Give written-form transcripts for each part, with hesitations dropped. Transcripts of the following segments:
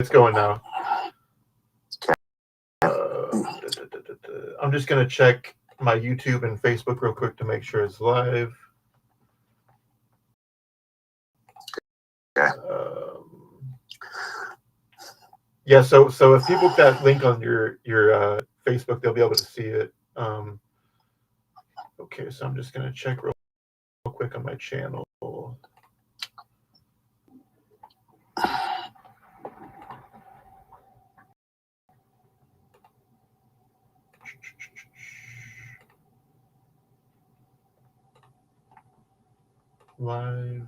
It's going now. I'm just going to check my YouTube and Facebook real quick to make sure it's live. Yeah, so if you book that link on your Facebook, they'll be able to see it. Okay, so I'm just going to check real quick on my channel. Live.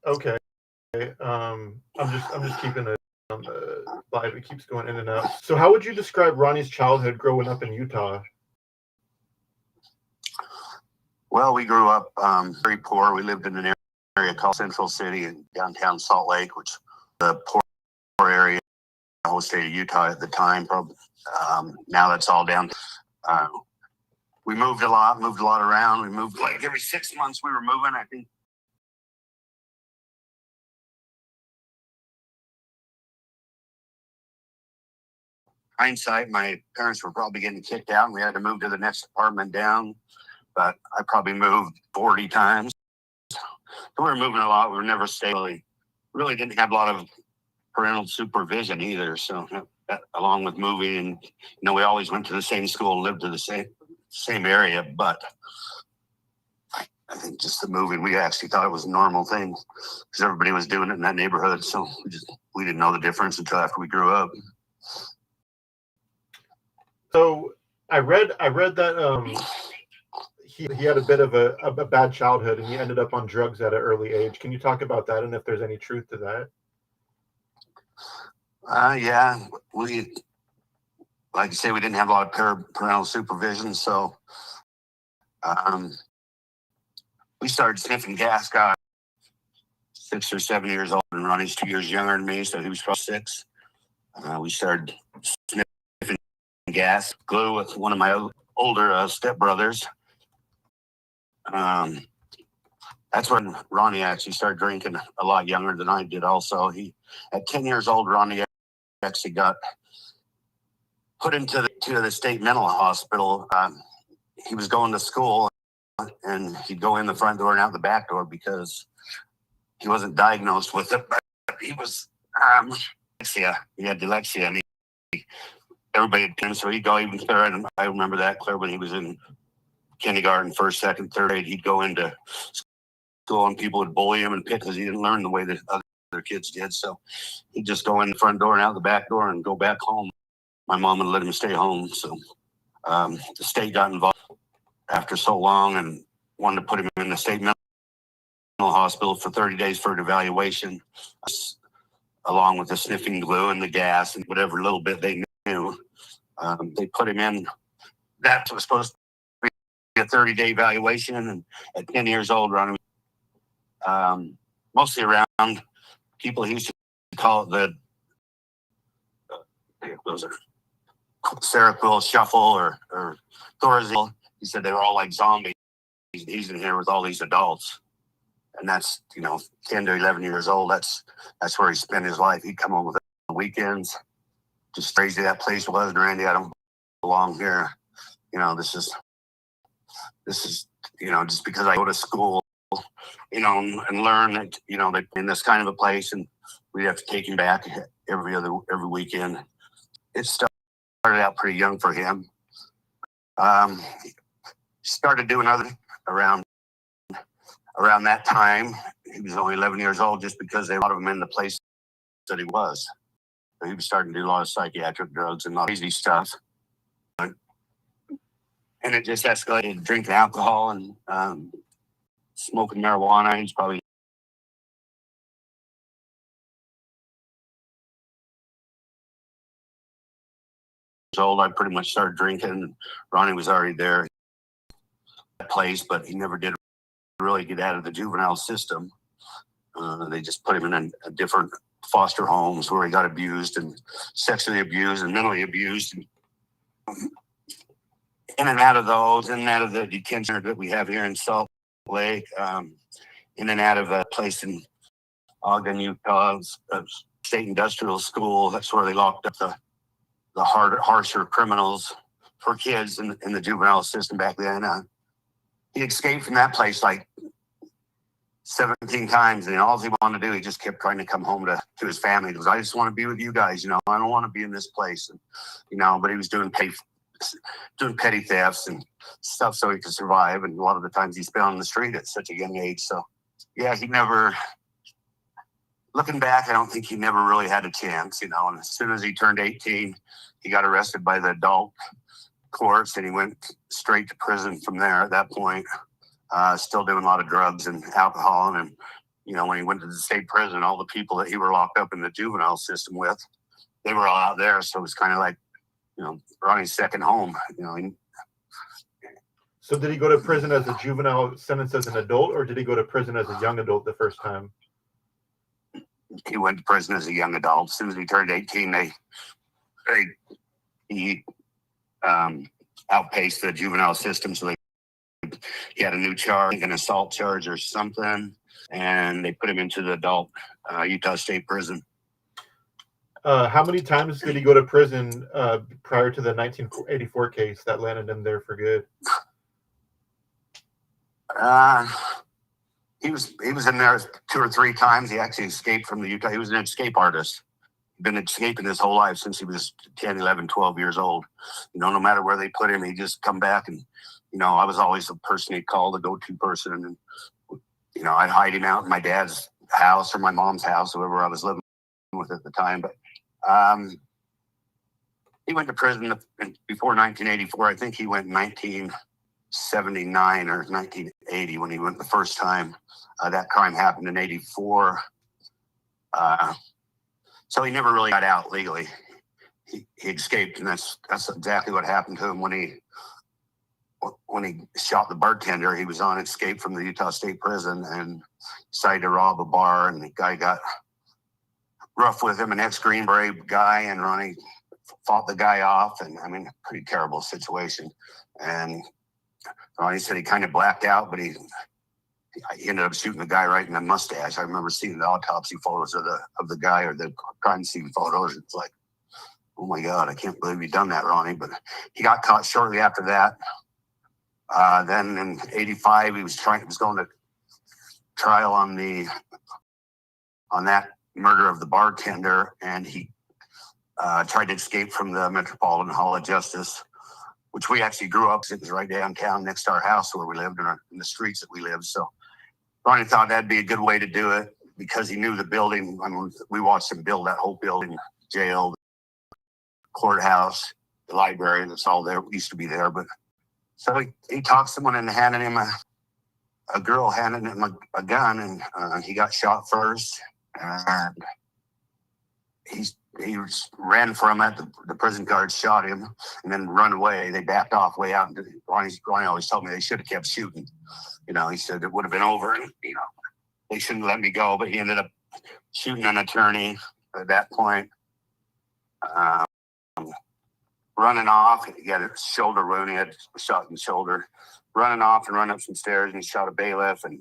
Okay. I'm just keeping it on the live. It keeps going in and out. So how would you describe Ronnie's childhood growing up in Utah? Well, we grew up very poor. We lived in an area called Central City in downtown Salt Lake, which the poor area, the whole state of Utah at the time. Probably now that's all down. We moved a lot around. We moved like every 6 months. We were moving. I think. Hindsight, my parents were probably getting kicked out, and we had to move to the next apartment down. But I probably moved 40 times. So we were moving a lot. We were never stable. Really didn't have a lot of parental supervision either. So that, along with moving, and we always went to the same school and lived to the same area. But I think just the moving, we actually thought it was a normal thing because everybody was doing it in that neighborhood. So we didn't know the difference until after we grew up. So I read that he had a bit of a bad childhood and he ended up on drugs at an early age. Can you talk about that and if there's any truth to that? Yeah, we, like I say, we didn't have a lot of parental supervision, so we started sniffing gas. Got 6 or 7 years old, and Ronnie's 2 years younger than me, so he was probably 6. We started sniffing gas glue with one of my older stepbrothers. That's when Ronnie actually started drinking a lot younger than I did. Also, at 10 years old, Ronnie actually got put into the state mental hospital. He was going to school, and he'd go in the front door and out the back door because he wasn't diagnosed with it, but he was dyslexia. He had dyslexia, and everybody had him, so he'd go even clear. And I remember that clear when he was in kindergarten, first, second, third grade. He'd go into school, and people would bully him and pick because he didn't learn the way that other kids did. So he'd just go in the front door and out the back door and go back home. My mom would let him stay home. So the state got involved after so long and wanted to put him in the state mental hospital for 30 days for an evaluation, along with the sniffing glue and the gas and whatever little bit they knew. They put him in. That was supposed to be a 30-day evaluation, and at 10 years old, Ronnie, mostly around people he used to call it those are Seroquel Shuffle or Thorazine. He said they were all like zombies. He's in here with all these adults, and that's 10 to 11 years old. That's where he spent his life. He'd come home with the weekends. Just crazy that place was. Randy, I don't belong here. This is just because I go to school, and learn that they're in this kind of a place, and we have to take him back every weekend. it started out pretty young for him. Started doing other around that time. He was only 11 years old, just because they brought him in the place that he was. So he was starting to do a lot of psychiatric drugs and a lot of crazy stuff. And it just escalated, drinking alcohol and smoking marijuana. He's probably old. I pretty much started drinking. Ronnie was already there at that place, but he never did really get out of the juvenile system. They just put him in a different foster homes where he got abused and sexually abused and mentally abused. And in and out of those, in and out of the detention center that we have here in Salt Lake, in and out of a place in Ogden, Utah, State Industrial School. That's where they locked up the harsher criminals for kids in the juvenile system back then. He escaped from that place like 17 times, and all he wanted to do, he just kept trying to come home to his family. He goes, I just want to be with you guys, I don't want to be in this place. And, but he was doing petty thefts and stuff so he could survive. And a lot of the times he spent on the street at such a young age. So yeah, looking back, I don't think he never really had a chance, and as soon as he turned 18, he got arrested by the adult courts, and he went straight to prison from there at that point. Still doing a lot of drugs and alcohol. And, when he went to the state prison, all the people that he were locked up in the juvenile system with, they were all out there. So it was kind of like, Ronnie's second home, So did he go to prison as a juvenile sentence as an adult, or did he go to prison as a young adult the first time? He went to prison as a young adult. As soon as he turned 18, he outpaced the juvenile system. So he had a new charge, an assault charge or something, and they put him into the adult Utah State Prison. How many times did he go to prison prior to the 1984 case that landed him there for good? He was in there 2 or 3 times. He actually escaped from the Utah. He was an escape artist. Been escaping his whole life since he was 10, 11, 12 years old. No matter where they put him, he'd just come back. And, I was always the person he'd call, the go-to person. And, I'd hide him out in my dad's house or my mom's house, whoever I was living with at the time. But he went to prison before 1984. I think he went in 1979 or 1980 when he went the first time. That crime happened in 84. So he never really got out legally. He escaped, and that's exactly what happened to him when he shot the bartender. He was on escape from the Utah State Prison and decided to rob a bar, and the guy got rough with him, an ex-Green Beret guy, and Ronnie fought the guy off, and pretty terrible situation. And Ronnie said he kind of blacked out, but he ended up shooting the guy right in the mustache. I remember seeing the autopsy photos of the guy, or the crime scene photos. It's like, oh my God, I can't believe you done that, Ronnie. But he got caught shortly after that. Then in 85, he was going to trial on that murder of the bartender, and he tried to escape from the Metropolitan Hall of Justice, which we actually grew up. It was right downtown next to our house where we lived, in the streets that we lived. So Ronnie thought that'd be a good way to do it because he knew the building. We watched him build that whole building, jail, courthouse, the library, that's all there, used to be there. But so he talked someone into handing him a girl handed him a gun, and he got shot first. And he ran from it. The prison guards shot him and then run away. They backed off way out. Ronnie always told me they should have kept shooting. He said it would have been over, and they shouldn't let me go. But he ended up shooting an attorney at that point. Running off, he had a shoulder wound. He had a shot in the shoulder. Running off and run up some stairs, and he shot a bailiff. And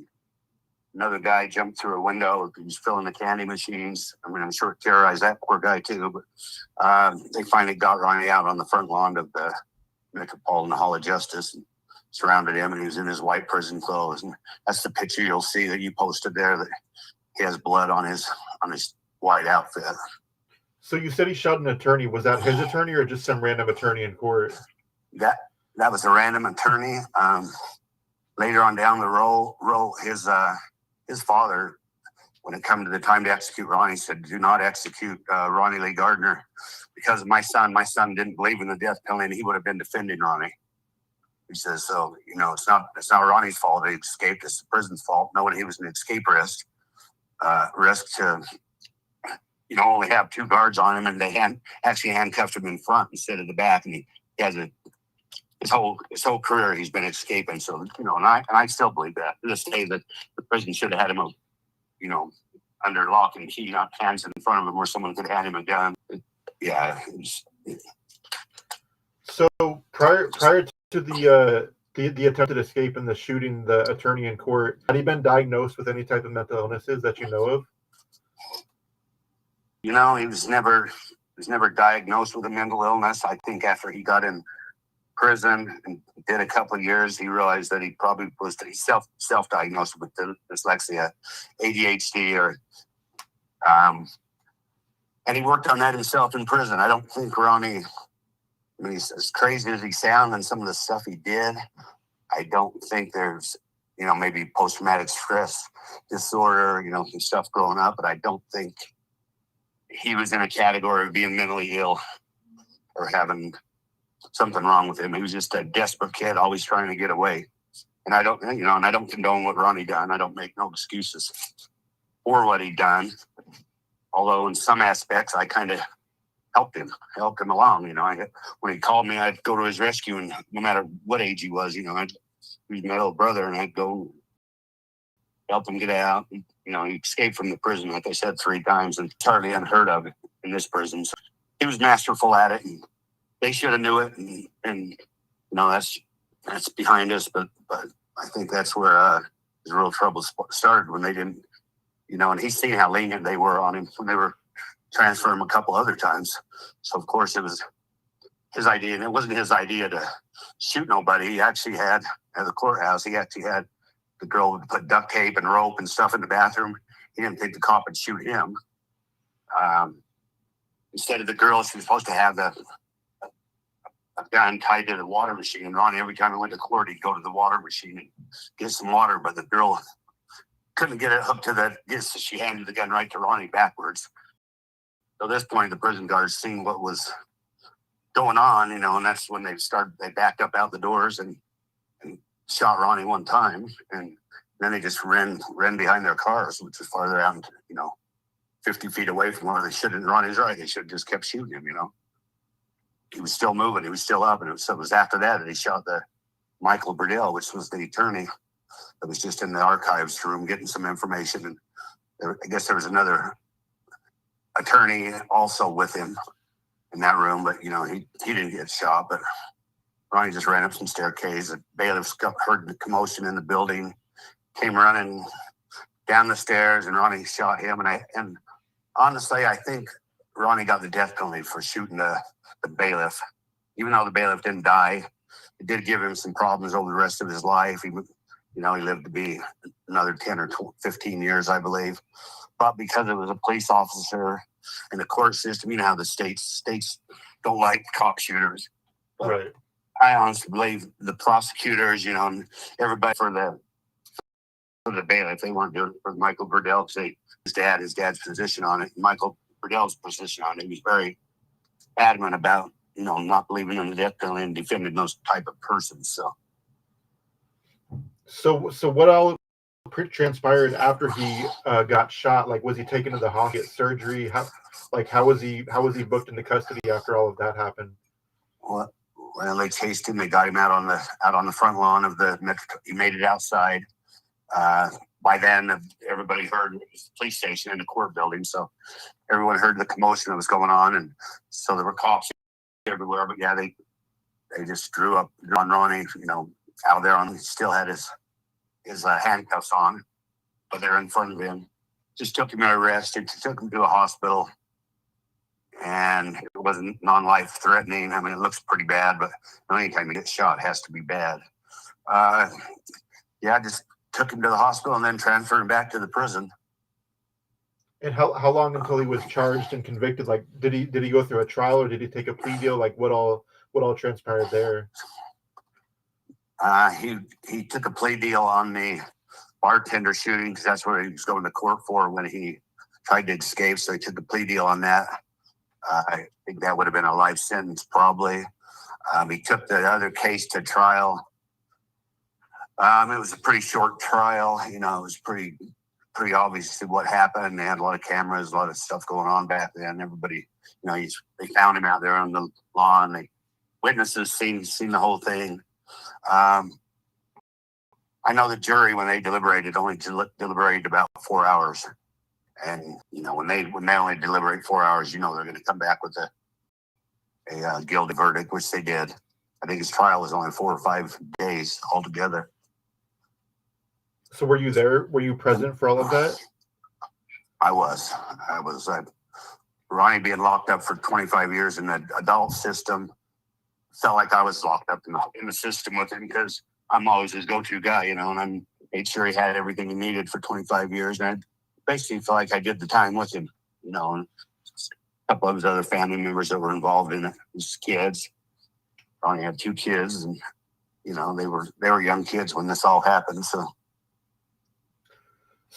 another guy jumped through a window. He was filling the candy machines. I'm sure it terrorized that poor guy too. But they finally got Ronnie out on the front lawn of the Metropolitan Hall of Justice and surrounded him, and he was in his white prison clothes. And that's the picture you'll see that you posted there, that he has blood on his white outfit. So you said he shot an attorney. Was that his attorney or just some random attorney in court? That was a random attorney. Later on down the road, his father, when it come to the time to execute Ronnie, said, "Do not execute Ronnie Lee Gardner because of my son. My son didn't believe in the death penalty, and he would have been defending Ronnie." He says, "So it's not Ronnie's fault. He escaped. It's the prison's fault, knowing he was an escape risk to only have 2 guards on him, and they actually handcuffed him in front instead of the back, and he has his whole career he's been escaping. So and I still believe that to this day that the prison should have had him under lock and key, not hands in front of him where someone could hand him a gun." So prior to the attempted escape and the shooting the attorney in court, had he been diagnosed with any type of mental illnesses that you know of? He was never diagnosed with a mental illness. I think after he got in prison and did a couple of years, he realized that he probably was self-diagnosed with dyslexia, ADHD, and he worked on that himself in prison. I don't think Ronnie, he's as crazy as he sounds and some of the stuff he did, I don't think there's, maybe post-traumatic stress disorder, some stuff growing up, but I don't think he was in a category of being mentally ill or having something wrong with him. He was just a desperate kid, always trying to get away. And I don't, and I don't condone what Ronnie done. I don't make no excuses for what he done. Although in some aspects, I kind of helped him along. When he called me, I'd go to his rescue, and no matter what age he was, he was my little brother, and I'd go help him get out. And, he escaped from the prison, like I said, 3 times, and it's hardly unheard of in this prison. So he was masterful at it, and they should have knew it. And that's behind us. But I think that's where his real trouble started, when they didn't, and he's seen how lenient they were on him when they were transferring him a couple other times. So of course it was his idea, and it wasn't his idea to shoot nobody. He actually had, at the courthouse, he actually had the girl put duct tape and rope and stuff in the bathroom. He didn't think the cop would shoot him. Instead of the girl, she was supposed to have a gun tied to the water machine. And Ronnie, every time he went to court, he'd go to the water machine and get some water, but the girl couldn't get it hooked to so she handed the gun right to Ronnie backwards. So at this point, the prison guards seen what was going on, and that's when they backed up out the doors and shot Ronnie one time, and then they just ran behind their cars, which was farther out, 50 feet away from where they shouldn't. Ronnie's right; they should have just kept shooting him. He was still moving, he was still up, and it was after that he shot the Michael Burdell, which was the attorney that was just in the archives room getting some information, and I guess there was another attorney also with him in that room, but he didn't get shot. But Ronnie just ran up some staircase. The bailiffs heard the commotion in the building, came running down the stairs, and Ronnie shot him. And honestly, I think Ronnie got the death penalty for shooting the bailiff. Even though the bailiff didn't die, it did give him some problems over the rest of his life. He lived to be another 10 or 15 years, I believe. But because it was a police officer in the court system, how the states don't like cop shooters. But right. I honestly believe the prosecutors, and everybody for the bailiff, they weren't doing it for Michael Burdell, because his dad's position on it. Michael Burdell's position on it, he was very adamant about, not believing in the death penalty and defending those type of persons. So what all transpired after he got shot? Like, was he taken to the hospital, get surgery? How was he booked into custody after all of that happened? Well, they chased him. They got him out on the front lawn of the metro. He made it outside. By then, everybody heard it was the police station in the court building, so everyone heard the commotion that was going on, and so there were cops everywhere. But yeah, they just drew up on Ronnie, out there he still had his handcuffs on, but they're in front of him. Just took him to arrest. It took him to a hospital, and it wasn't non-life threatening. I mean, it looks pretty bad, but anytime you get shot, it has to be bad. Just took him to the hospital and then transferred him back to the prison. And how long until he was charged and convicted? Like, did he go through a trial, or did he take a plea deal? Like, what all transpired there? He took a plea deal on the bartender shooting, because that's what he was going to court for when he tried to escape. So he took a plea deal on that. I think that would have been a life sentence, probably. He took the other case to trial. It was a pretty short trial. You know, it was pretty obvious what happened. They had a lot of cameras, a lot of stuff going on back then. Everybody, you know, they found him out there on the lawn. The witnesses seen the whole thing. I know the jury, when they deliberated, only deliberated about 4 hours. And, you know, when they only deliberate 4 hours, you know they're going to come back with a guilty verdict, which they did. I think his trial was only 4 or 5 days altogether. So were you there? Were you present for all of that? I was. Ronnie being locked up for 25 years in the adult system, felt like I was locked up in the system with him, because I'm always his go-to guy, you know, and I made sure he had everything he needed for 25 years. And I basically felt like I did the time with him, you know, and a couple of his other family members that were involved in it, his kids. Ronnie had 2 kids, and, you know, they were young kids when this all happened. So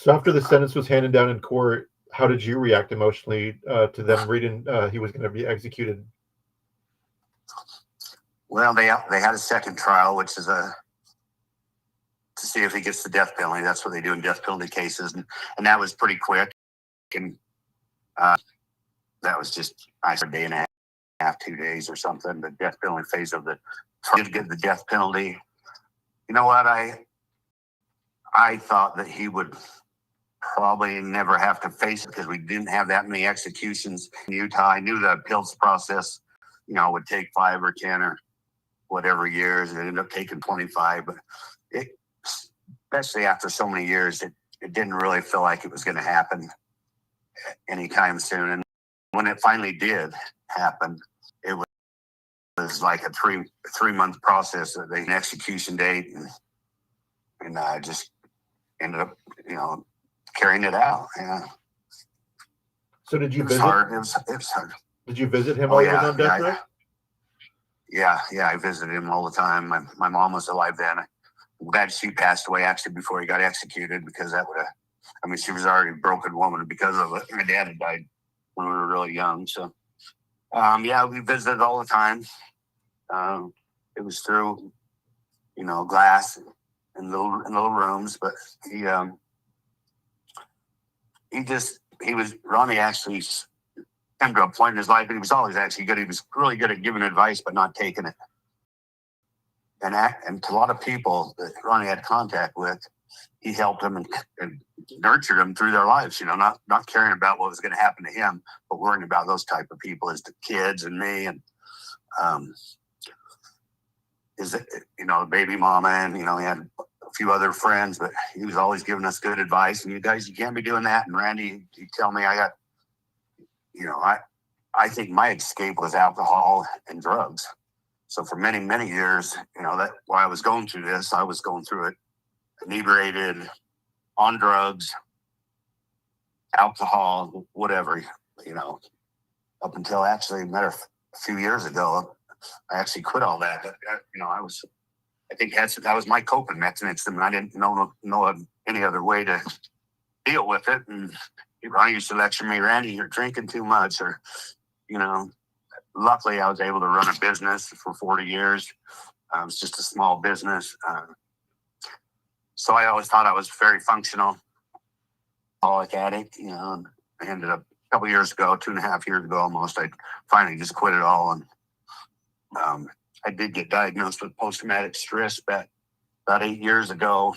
after the sentence was handed down in court, how did you react emotionally to them reading he was going to be executed? Well, they had a second trial, which is to see if he gets the death penalty. That's what they do in death penalty cases, and that was pretty quick. And that was just a day and a half, 2 days or something. The death penalty phase of the trial to get the death penalty. You know what? I thought that he would probably never have to face it, because we didn't have that many executions in Utah. I knew the appeals process, you know, would take 5 or 10 or whatever years. It ended up taking 25, but especially after so many years, it didn't really feel like it was going to happen anytime soon. And when it finally did happen, it was like a 3-month process. They an execution date, and I just ended up, you know, carrying it out. Yeah. So did you visit? It was hard. Did you visit him while he was on death row? Yeah, I visited him all the time. My mom was alive then. I'm glad she passed away actually before he got executed, because that would have, I mean, she was already a broken woman because of it. My dad had died when we were really young. So, yeah, we visited all the time. It was through, you know, glass and little rooms, but Ronnie actually came to a point in his life, and he was always actually good. He was really good at giving advice, but not taking it. And to a lot of people that Ronnie had contact with, he helped them and nurtured them through their lives, you know, not caring about what was going to happen to him, but worrying about those type of people as the kids and me, and his, you know, baby mama, and, you know, he had a few other friends, but he was always giving us good advice. And you guys, you can't be doing that. And Randy, he tell me you know, I think my escape was alcohol and drugs. So for many, many years, you know, that while I was going through this, I was going through it inebriated, on drugs, alcohol, whatever, you know, up until actually a few years ago, I actually quit all that. You know, I think that was my coping mechanism, and I didn't know any other way to deal with it. And Ronnie used to lecture me, Randy, you're drinking too much, or, you know. Luckily, I was able to run a business for 40 years. It was just a small business. So I always thought I was very functional, alcoholic addict, you know. And I ended up a couple years ago, 2.5 years ago almost, I finally just quit it all. And I did get diagnosed with post-traumatic stress about 8 years ago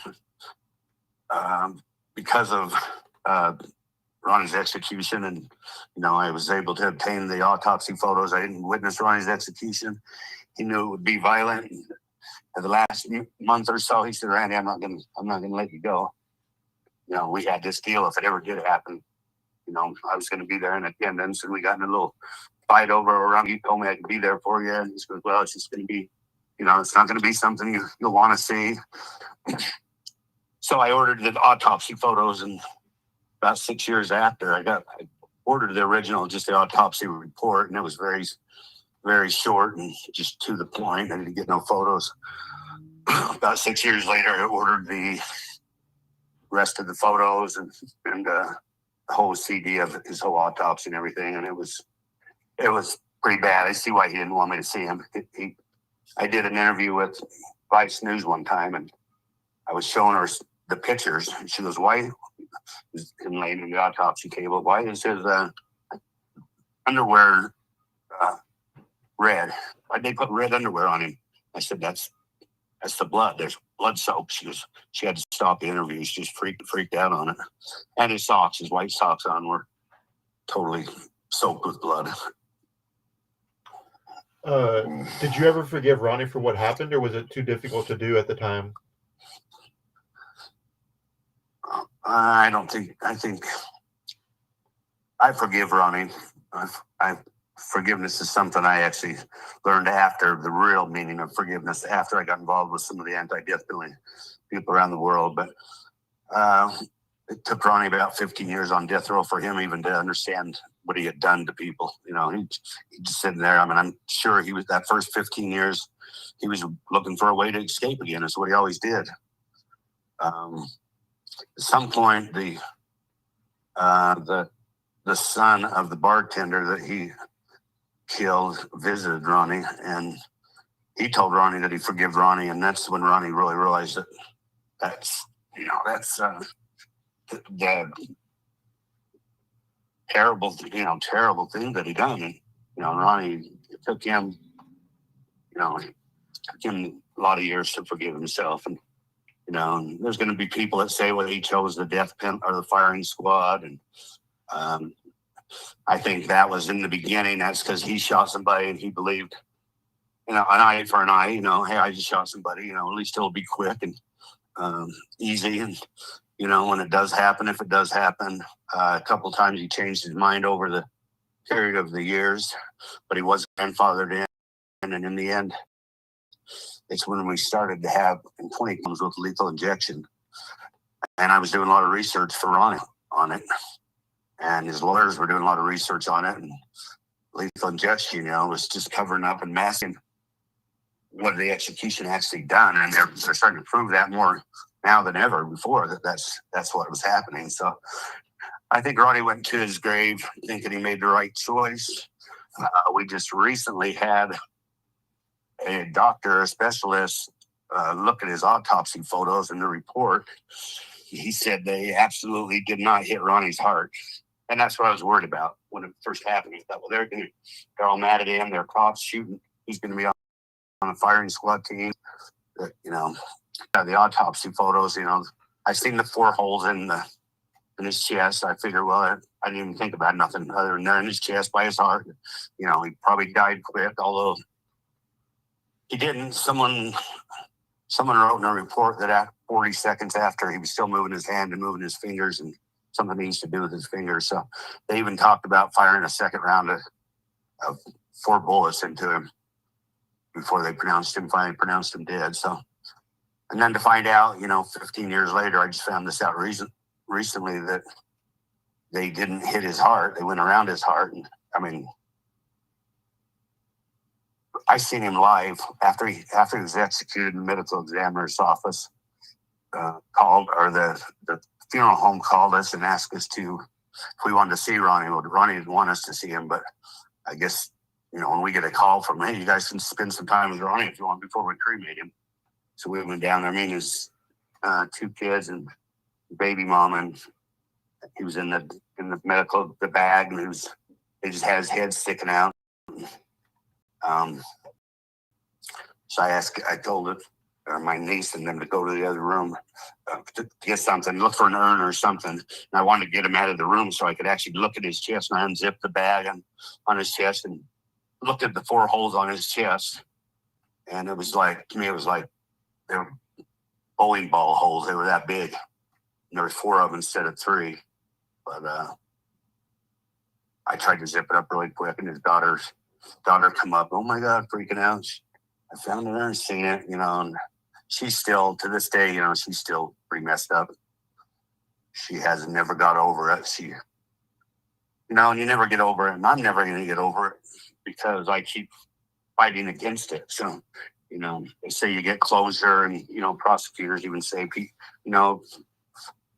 because of Ronnie's execution, and, you know, I was able to obtain the autopsy photos. I didn't witness Ronnie's execution. He knew it would be violent. And for the last month or so, he said, Randy, I'm not gonna let you go. You know, we had this deal. If it ever did happen, you know, I was gonna be there in attendance. And we got in a little fight over around. He told me I could be there for you. And he said, well, it's just gonna be, you know, it's not gonna be something you'll want to see. So I ordered the autopsy photos, and about 6 years after, I ordered the original, just the autopsy report, and it was very, very short and just to the point. I didn't get no photos. About 6 years later, I ordered the rest of the photos and the whole CD of his whole autopsy and everything, and it was pretty bad. I see why he didn't want me to see him. I did an interview with Vice News one time, and I was showing her the pictures, and she goes, "Why is him laying in the autopsy table? Why is his underwear red? Why'd they put red underwear on him?" I said, "That's the blood. There's blood soap." She had to stop the interview. She just freaked out on it. And his socks, his white socks on, were totally soaked with blood. Did you ever forgive Ronnie for what happened, or was it too difficult to do at the time? I think I forgive Ronnie. Forgiveness is something I actually learned after the real meaning of forgiveness, after I got involved with some of the anti-death penalty people around the world. But it took Ronnie about 15 years on death row for him even to understand what he had done to people. You know, he just sitting there. I mean, I'm sure he was, that first 15 years, he was looking for a way to escape again. That's what he always did. At some point, the son of the bartender that he killed visited Ronnie, and he told Ronnie that he forgave Ronnie, and that's when Ronnie really realized that that's the terrible thing that he done. And Ronnie, it took him a lot of years to forgive himself. And and there's going to be people that say, well, he chose the death pen or the firing squad, and I think that was in the beginning. That's because he shot somebody and he believed, an eye for an eye. Hey, I just shot somebody. At least it'll be quick and easy. And when it does happen, if it does happen, a couple of times he changed his mind over the period of the years, but he was grandfathered in, and in the end, it's when we started to have, in 20 comes with lethal injection, and I was doing a lot of research for Ronnie on it. And his lawyers were doing a lot of research on it, and lethal injection, was just covering up and masking what the execution actually done. And they're starting to prove that more now than ever before, that's what was happening. So I think Ronnie went to his grave thinking he made the right choice. We just recently had a doctor, a specialist, look at his autopsy photos and the report. He said they absolutely did not hit Ronnie's heart. And that's what I was worried about when it first happened. I thought, well, they're all mad at him. They're cops shooting. He's going to be on a firing squad team. The autopsy photos, I seen the 4 holes in his chest. I figured, well, I didn't even think about nothing other than they're in his chest by his heart. He probably died quick, although he didn't. Someone wrote in a report that at 40 seconds after, he was still moving his hand and moving his fingers, and something needs to do with his fingers. So they even talked about firing a second round of 4 bullets into him before they finally pronounced him dead. So, and then to find out, 15 years later, I just found this out recently that they didn't hit his heart. They went around his heart. And I mean, I seen him live after he was executed in the medical examiner's office. The funeral home called us and asked us if we wanted to see Ronnie. Well, Ronnie didn't want us to see him, but I guess, when we get a call from, hey, you guys can spend some time with Ronnie if you want before we cremate him. So we went down there. I mean, his 2 kids and baby mom, and he was in the bag, and they just had his head sticking out. So I told my niece and them to go to the other room to get something, look for an urn or something. And I wanted to get him out of the room so I could actually look at his chest. And I unzipped the bag on his chest and looked at the 4 holes on his chest. And to me, it was like they were bowling ball holes. They were that big. And there were 4 of them instead of 3. But I tried to zip it up really quick, and his daughter come up. Oh my God, freaking out. I found her and seen it, and she's still, to this day, she's still pretty messed up. she has never got over it. And you never get over it, and I'm never going to get over it because I keep fighting against it. So, they say you get closure, and, prosecutors even say,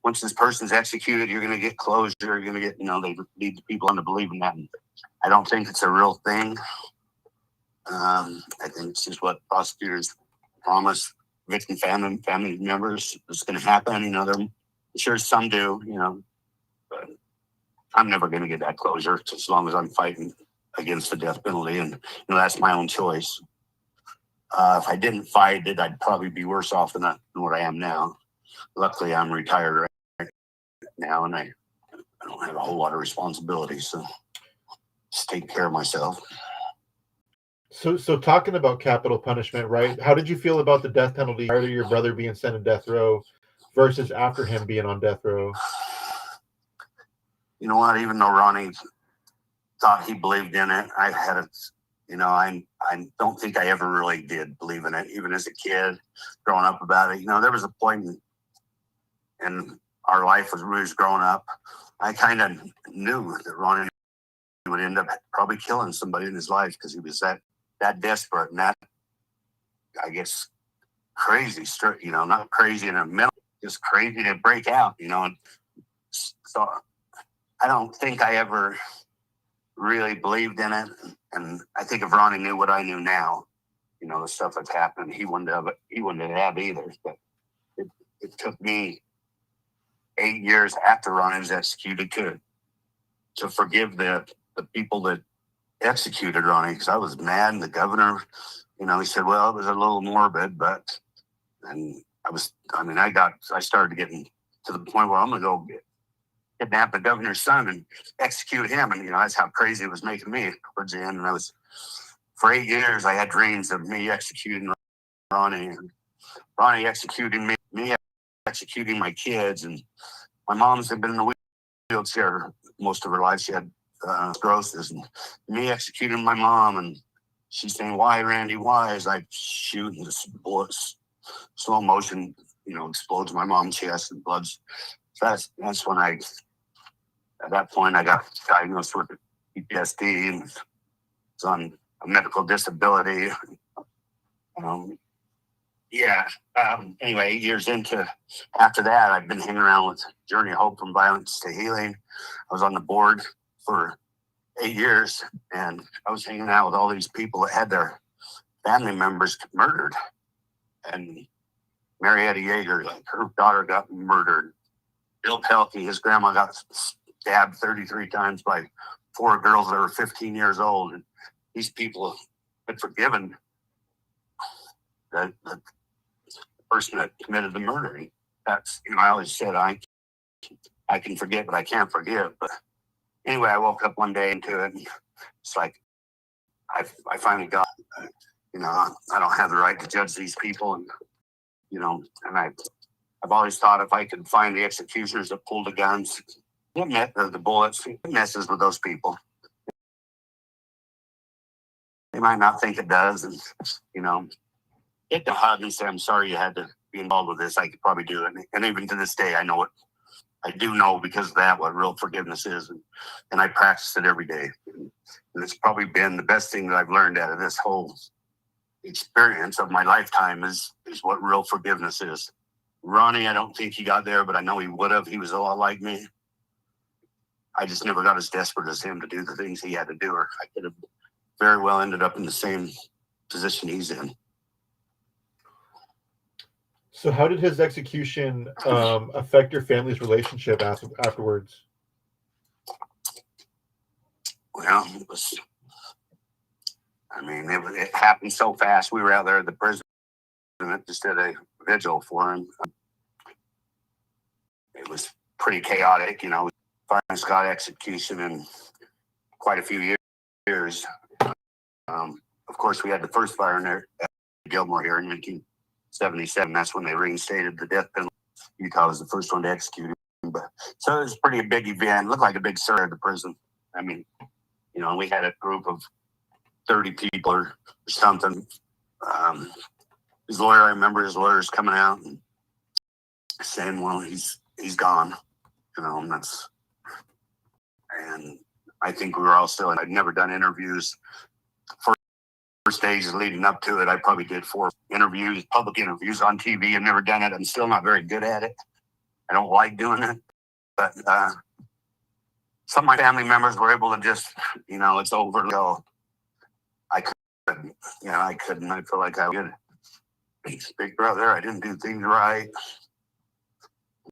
once this person's executed, you're going to get closure. You're going to get, they lead people on to believe in that. And I don't think it's a real thing. I think it's just what prosecutors promise victim family members is going to happen. They're sure some do, but I'm never going to get that closure as long as I'm fighting against the death penalty. And, that's my own choice. If I didn't fight it, I'd probably be worse off than what I am now. Luckily, I'm retired right now, and I don't have a whole lot of responsibility, so just take care of myself. So talking about capital punishment, right? How did you feel about the death penalty prior to your brother being sent to death row versus after him being on death row? You know what? Even though Ronnie thought he believed in it, I had it. I don't think I ever really did believe in it, even as a kid growing up about it. There was a point in our life as we was growing up, I kind of knew that Ronnie would end up probably killing somebody in his life because he was that desperate and that, I guess, crazy, not crazy in a mental, just crazy to break out, And so I don't think I ever really believed in it. And I think if Ronnie knew what I knew now, the stuff that's happened, he wouldn't have either. But it took me 8 years after Ronnie was executed to forgive the people that executed Ronnie, because I was mad. And the governor, he said, well, it was a little morbid, and I started getting to the point where I'm going to go kidnap the governor's son and execute him. And, that's how crazy it was making me towards the end. And for 8 years, I had dreams of me executing Ronnie, and Ronnie executing me executing my kids. And my mom's had been in a wheelchair most of her life. She had sclerosis, and me executing my mom, and she's saying, why, Randy, why? As I shoot, and this bullet, slow motion, explodes my mom's chest, and blood's. So that's when at that point, I got diagnosed with PTSD and was on a medical disability. Anyway, 8 years after that, I've been hanging around with Journey of Hope from Violence to Healing. I was on the board for 8 years, and I was hanging out with all these people that had their family members murdered. And Marietta Yeager, her daughter got murdered. Bill Pelkey, his grandma got stabbed 33 times by 4 girls that were 15 years old. And these people had forgiven the person that committed the murder. That's, I always said I can forget, but I can't forgive. But anyway, I woke up one day into it, and it's like I finally got, I don't have the right to judge these people, and and I've always thought if I could find the executioners that pulled the guns, the bullets, it messes with those people. They might not think it does, and get the hug and say, I'm sorry you had to be involved with this. I could probably do it. And even to this day, I know it. I do know because of that what real forgiveness is, and I practice it every day. And it's probably been the best thing that I've learned out of this whole experience of my lifetime is what real forgiveness is. Ronnie, I don't think he got there, but I know he would have. He was a lot like me. I just never got as desperate as him to do the things he had to do, or I could have very well ended up in the same position he's in. So how did his execution affect your family's relationship afterwards? Well, it happened so fast. We were out there at the prison and just did a vigil for him. It was pretty chaotic, Fire and Scott execution in quite a few years. Of course, we had the first fire in there at Gilmore here in 1977. That's when they reinstated the death penalty. Utah was the first one to execute him. So it was pretty a big event. It looked like a big surge at the prison. We had a group of 30 people or something. His lawyer, I remember his lawyers coming out and saying, well, he's gone. and I think we were all still, I'd never done interviews. First days leading up to it, I probably did 4 interviews, public interviews on TV. I've never done it. I'm still not very good at it. I don't like doing it, but some of my family members were able to just, it's over. Go. I couldn't, I couldn't. I feel like I did. Big brother, I didn't do things right.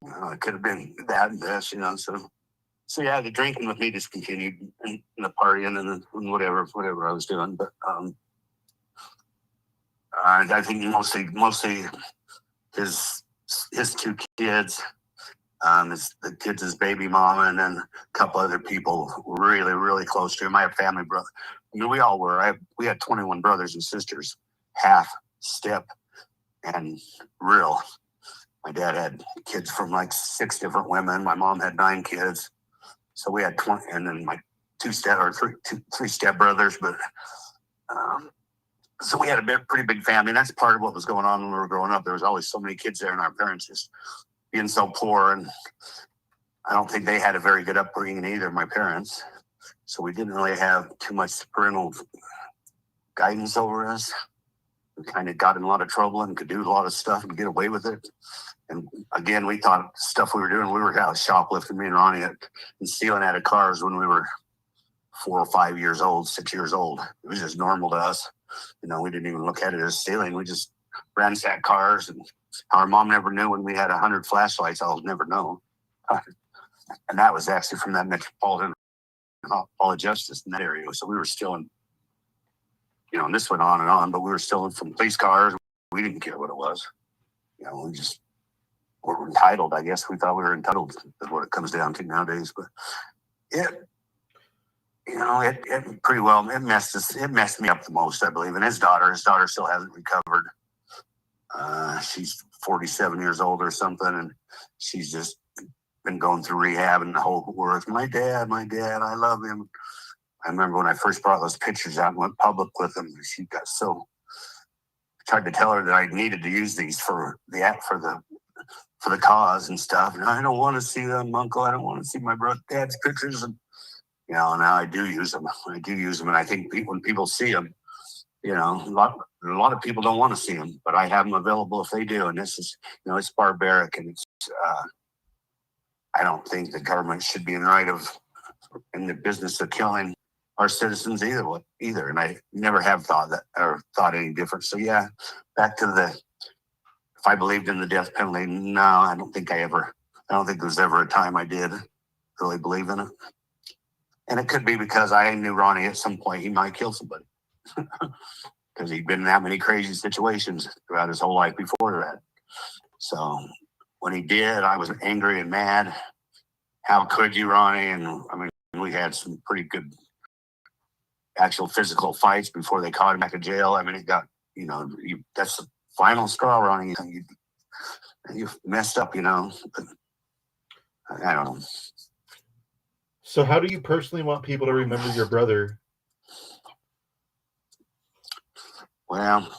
It could have been that and this, So yeah, the drinking with me just continued, and the partying and whatever I was doing. But I think mostly his 2 kids, the kids, his baby mama, and then a couple other people were really, really close to him. I have family brother. We all were. We had 21 brothers and sisters, half, step, and real. My dad had kids from like 6 different women. My mom had 9 kids. So we had 20, and then my 3 step brothers. But so we had a pretty big family. And that's part of what was going on when we were growing up. There was always so many kids there, and our parents just being so poor. And I don't think they had a very good upbringing either, my parents. So we didn't really have too much parental guidance over us. We kind of got in a lot of trouble and could do a lot of stuff and get away with it. And again, we thought stuff we were doing, we were out shoplifting, me and Ronnie, and stealing out of cars when we were 4 or 5 years old, 6 years old. It was just normal to us. We didn't even look at it as stealing. We just ransacked cars, and our mom never knew when we had 100 flashlights. I'll never know. And that was actually from that Metropolitan Hall of Justice in that area. So we were stealing, and this went on and on, but we were stealing from police cars. We didn't care what it was. We just were entitled. I guess we thought we were entitled, is what it comes down to nowadays. But it pretty well, it messed me up the most, I believe. And his daughter still hasn't recovered. She's 47 years old or something, and she's just been going through rehab and the whole works. My dad, I love him. I remember when I first brought those pictures out and went public with them, she got so, I tried to tell her that I needed to use these for the cause and stuff. And I don't want to see them, Uncle. I don't want to see my dad's pictures. And now I do use them. And I think when people see them, a lot of people don't want to see them, but I have them available if they do. And this is, it's barbaric, and it's. I don't think the government should be in the business of killing our citizens either. And I never have thought that or thought any different. So yeah, back to if I believed in the death penalty, no, I don't think there was ever a time I did really believe in it. And it could be because I knew Ronnie at some point he might kill somebody because he'd been in that many crazy situations throughout his whole life before that. So when he did, I was angry and mad. How could you, Ronnie? And I mean, we had some pretty good actual physical fights before they caught him back in jail. I mean, it got, that's the final straw, Ronnie. You messed up, but I don't know. So how do you personally want people to remember your brother? Well,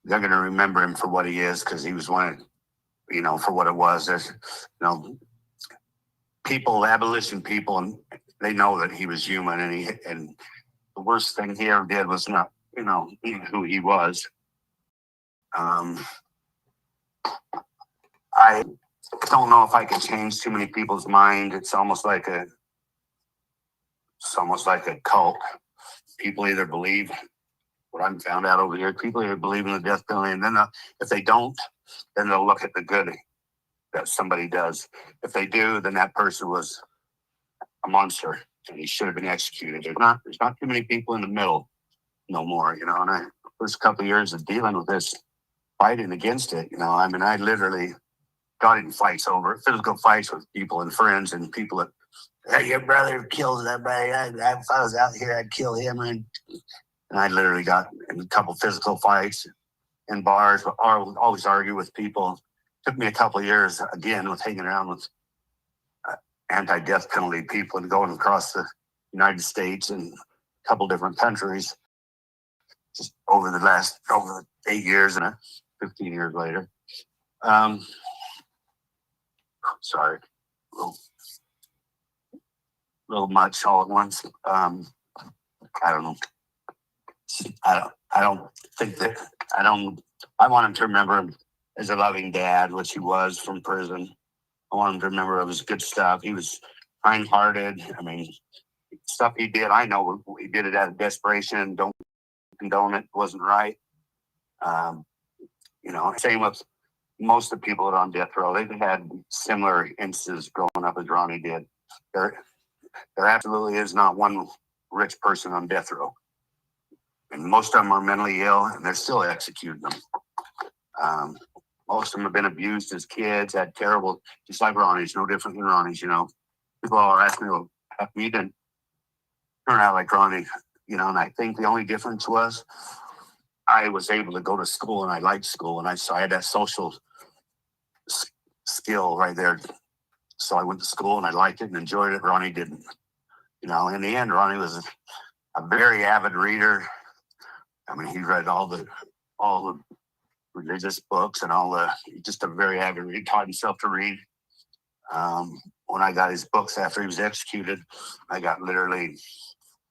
they're going to remember him for what he is, because he was one of, for what it was. There's, abolition people, and they know that he was human, and the worst thing he ever did was not, who he was. I don't know if I can change too many people's mind. It's almost like a cult. People either believe what I'm found out over here. People either believe in the death penalty, and then if they don't, then they'll look at the good that somebody does. If they do, then that person was a monster and he should have been executed. There's not too many people in the middle no more, And I first couple of years of dealing with this, fighting against it, I literally got in physical fights with people and friends and people that, hey, your brother kills that guy. If I was out here, I'd kill him. And I literally got in a couple physical fights in bars, but I would always argue with people. Took me a couple of years, again, with hanging around with anti-death penalty people and going across the United States and a couple different countries. Just over the 8 years and 15 years later. Sorry. little much all at once. I don't know. I don't think that I want him to remember him as a loving dad, which he was from prison. I want him to remember it was good stuff. He was kind-hearted. I mean, stuff he did, I know he did it out of desperation. Don't condone it. Wasn't right. Same with most of the people that are on death row. They've had similar instances growing up as Ronnie did. There absolutely is not one rich person on death row. And most of them are mentally ill, and they're still executing them. Most of them have been abused as kids, had terrible, just like Ronnie's, no different than Ronnie's, People all ask me, well, how come you didn't turn out like Ronnie? And I think the only difference was I was able to go to school, and I liked school, and I had that social skill right there. So I went to school, and I liked it and enjoyed it. Ronnie didn't. In the end, Ronnie was a very avid reader. I mean, he read all the religious books and just a very avid reader. He taught himself to read. When I got his books after he was executed, I got literally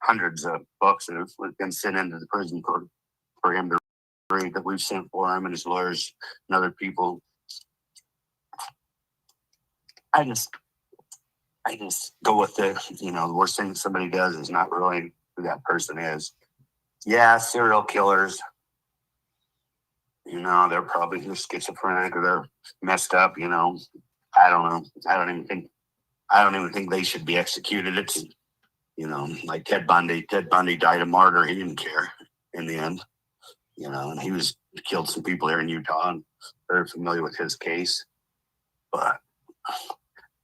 hundreds of books that have been sent into the prison for him to read, that we've sent for him and his lawyers and other people. I just go with the worst thing somebody does is not really who that person is. Yeah, serial killers, they're schizophrenic or they're messed up, I don't know. I don't even think they should be executed. It's, like Ted Bundy. Ted Bundy died a martyr. He didn't care in the end, and he killed some people here in Utah, and very familiar with his case. But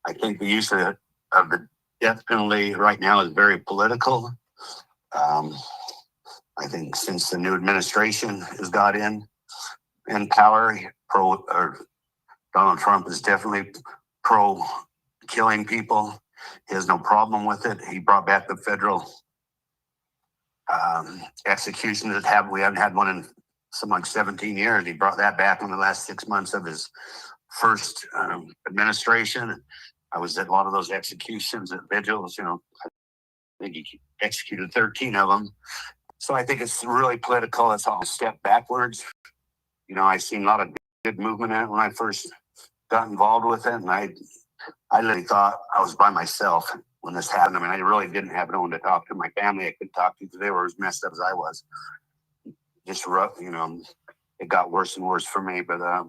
I think the use of the death penalty right now is very political. I think since the new administration has got in power, Donald Trump is definitely pro killing people. He has no problem with it. He brought back the federal executions we haven't had one in something like 17 years. He brought that back in the last 6 months of his first administration. I was at a lot of those executions at vigils. I think he executed 13 of them. So I think it's really political. It's all a step backwards. I seen a lot of good movement in it when I first got involved with it, and I literally thought I was by myself when this happened. I mean, I really didn't have no one to talk to. My family I could talk to because they were as messed up as I was. Just rough, it got worse and worse for me. But I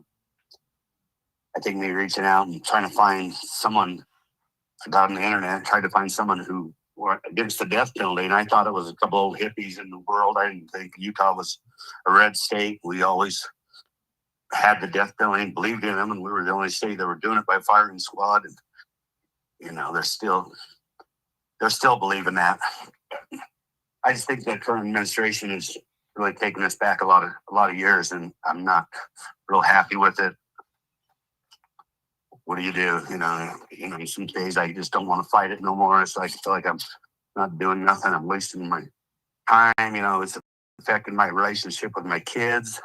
think me reaching out and trying to find someone, I got on the internet, tried to find someone who were against the death penalty, and I thought it was a couple old hippies in the world. I didn't think Utah was a red state. We always had the death penalty and believed in them, and we were the only state that were doing it by firing squad. And they're still believing that. I just think that current administration is really taking us back a lot of years, and I'm not real happy with it. What do you do? Some days I just don't want to fight it no more. It's like I feel like I'm not doing nothing. I'm wasting my time. It's affecting my relationship with my kids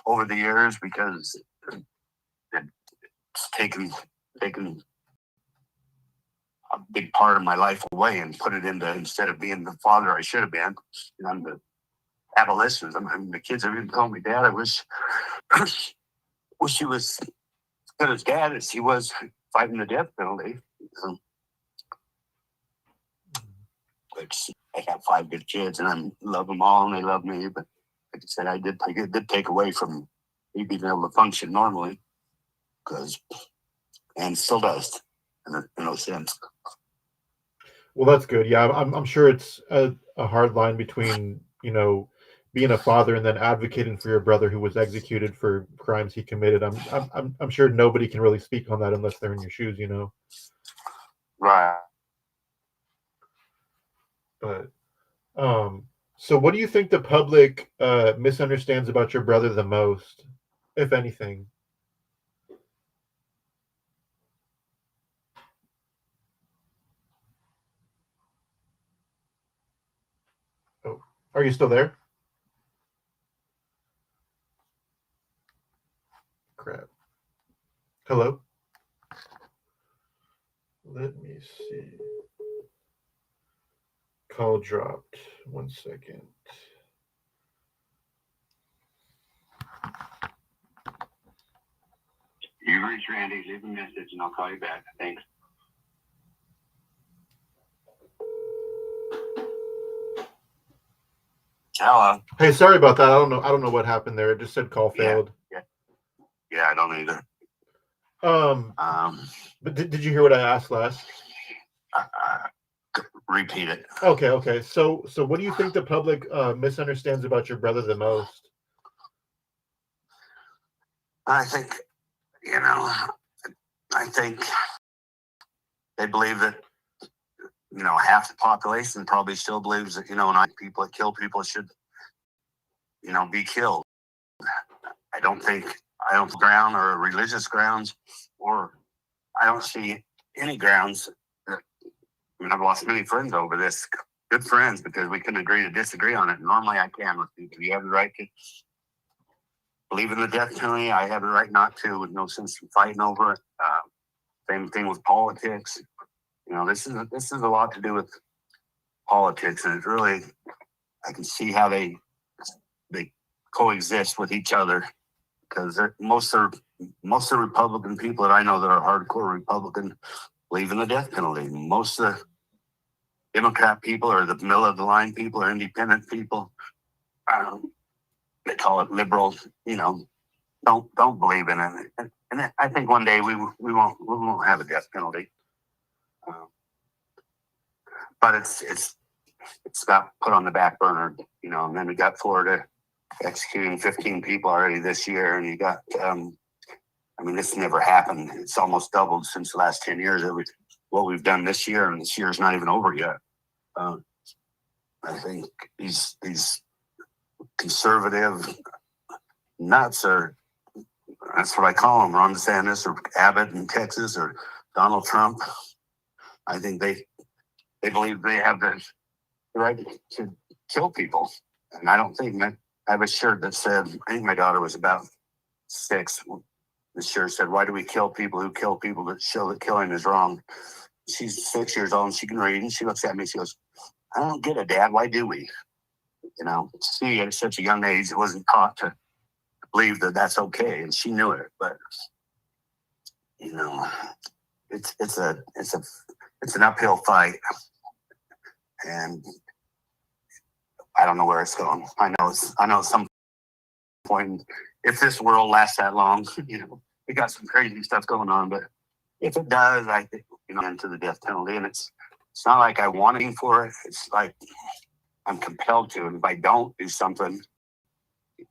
over the years because it's taken a big part of my life away and put it into, instead of being the father I should have been, I'm the abolitionist. I mean, the kids have even told me, Dad, I wish he was as good as Dad as he was fighting the death penalty. Which I have 5 good kids, and I love them all, and they love me. But like I said, it did take away from me being able to function normally, and still does in a sense. Well, that's good. Yeah, I'm sure it's a hard line between being a father and then advocating for your brother who was executed for crimes he committed. I'm sure nobody can really speak on that unless they're in your shoes, Right. But so what do you think the public misunderstands about your brother the most, if anything? Oh, are you still there? Crap. Hello? Let me see. Call dropped. 1 second. You reach Randy, leave a message, and I'll call you back. Thanks. Hello. Hey, sorry about that. I don't know what happened there. It just said call failed. Yeah, I don't either. But did you hear what I asked last? Repeat it. Okay. So what do you think the public misunderstands about your brother the most? I think, I think they believe that, half the population probably still believes that, people that kill people should, be killed. I don't ground or religious grounds, or I don't see any grounds. I've lost many friends over this, good friends, because we couldn't agree to disagree on it. Normally I can with people. You have the right to believe in the death penalty. I have the right not to, with no sense in fighting over it. Same thing with politics. This is a lot to do with politics, and it's really, I can see how they coexist with each other, because most of the Republican people that I know that are hardcore Republican believe in the death penalty. Most of the Democrat people, or the middle of the line people, or independent people, they call it liberal, don't believe in it. And I think one day we won't have a death penalty. But it's got put on the back burner, and then we got Florida executing 15 people already this year, and you got, this never happened. It's almost doubled since the last 10 years. What we've done this year, and this year's not even over yet. I think these conservative nuts that's what I call them, Ron DeSantis or Abbott in Texas or Donald Trump. I think they believe they have the right to kill people. And I don't think that. I have a shirt that said, I think my daughter was about 6. The shirt said, "Why do we kill people who kill people that show that killing is wrong?" She's 6 years old and she can read, and she looks at me, she goes, "I don't get it, Dad. Why do we?" She at such a young age wasn't taught to believe that that's okay, and she knew it. But it's an uphill fight, and I don't know where it's going. I know at some point, if this world lasts that long, we got some crazy stuff going on. But if it does, I think into the death penalty, and it's not like I want to for it. It's like I'm compelled to, and if I don't do something,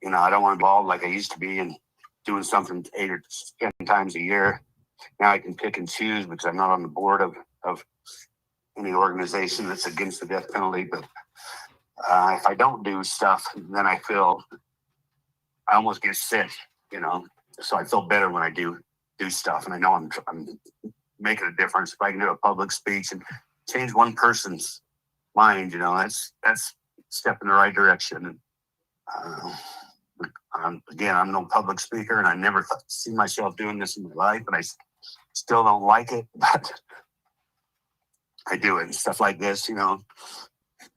I don't want to be involved like I used to be and doing something 8 or 10 times a year. Now I can pick and choose because I'm not on the board of any organization that's against the death penalty. But if I don't do stuff, then I almost get sick, So I feel better when I do stuff, and I know I'm making a difference. If I can do a public speech and change one person's mind, that's a step in the right direction. And I'm no public speaker, and I never see myself doing this in my life, but I still don't like it, but I do it and stuff like this,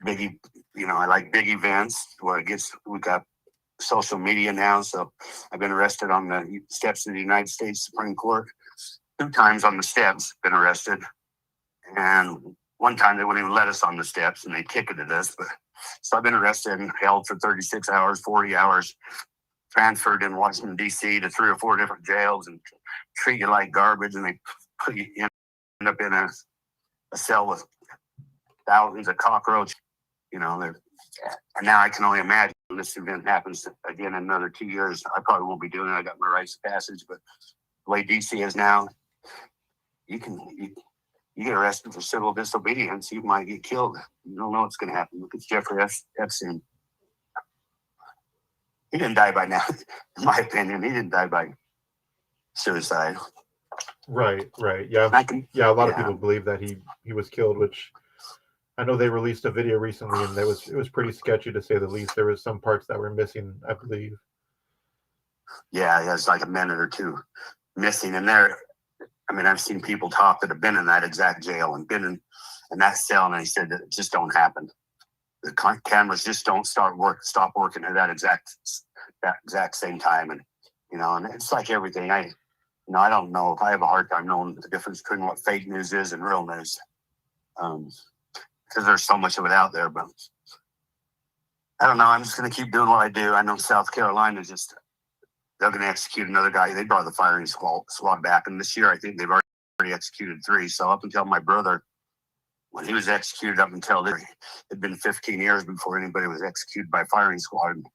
big, I like big events where we got social media now. So I've been arrested on the steps of the United States Supreme Court 2 times on the steps, been arrested. And one time they wouldn't even let us on the steps, and they ticketed us. But so I've been arrested and held for 36 hours, 40 hours, transferred in Washington, D.C. to 3 or 4 different jails and treat you like garbage. And they put you end up in a cell with thousands of cockroaches, and now I can only imagine when this event happens again in another 2 years. I probably won't be doing it. I got my rites of passage, but the way DC is now, you get arrested for civil disobedience, you might get killed. You don't know what's going to happen. Look at Jeffrey Epstein. He didn't die by now, in my opinion. He didn't die by suicide. Right. Yeah. A lot of people believe that he was killed, which I know they released a video recently, and it was pretty sketchy, to say the least. There was some parts that were missing, I believe. Yeah, it's like a minute or 2 missing, and they're I mean, I've seen people talk that have been in that exact jail and been in that cell, and they said that it just don't happen. The cameras just don't stop working at that exact same time. And, you know, and it's like everything. I don't know. I have a hard time knowing the difference between what fake news is and real news. Because there's so much of it out there, but I don't know. I'm just going to keep doing what I do. I know South Carolina they're going to execute another guy. They brought the firing squad back. And this year, I think they've already executed 3. So up until my brother, when he was executed, up until this, it'd been 15 years before anybody was executed by firing squad. And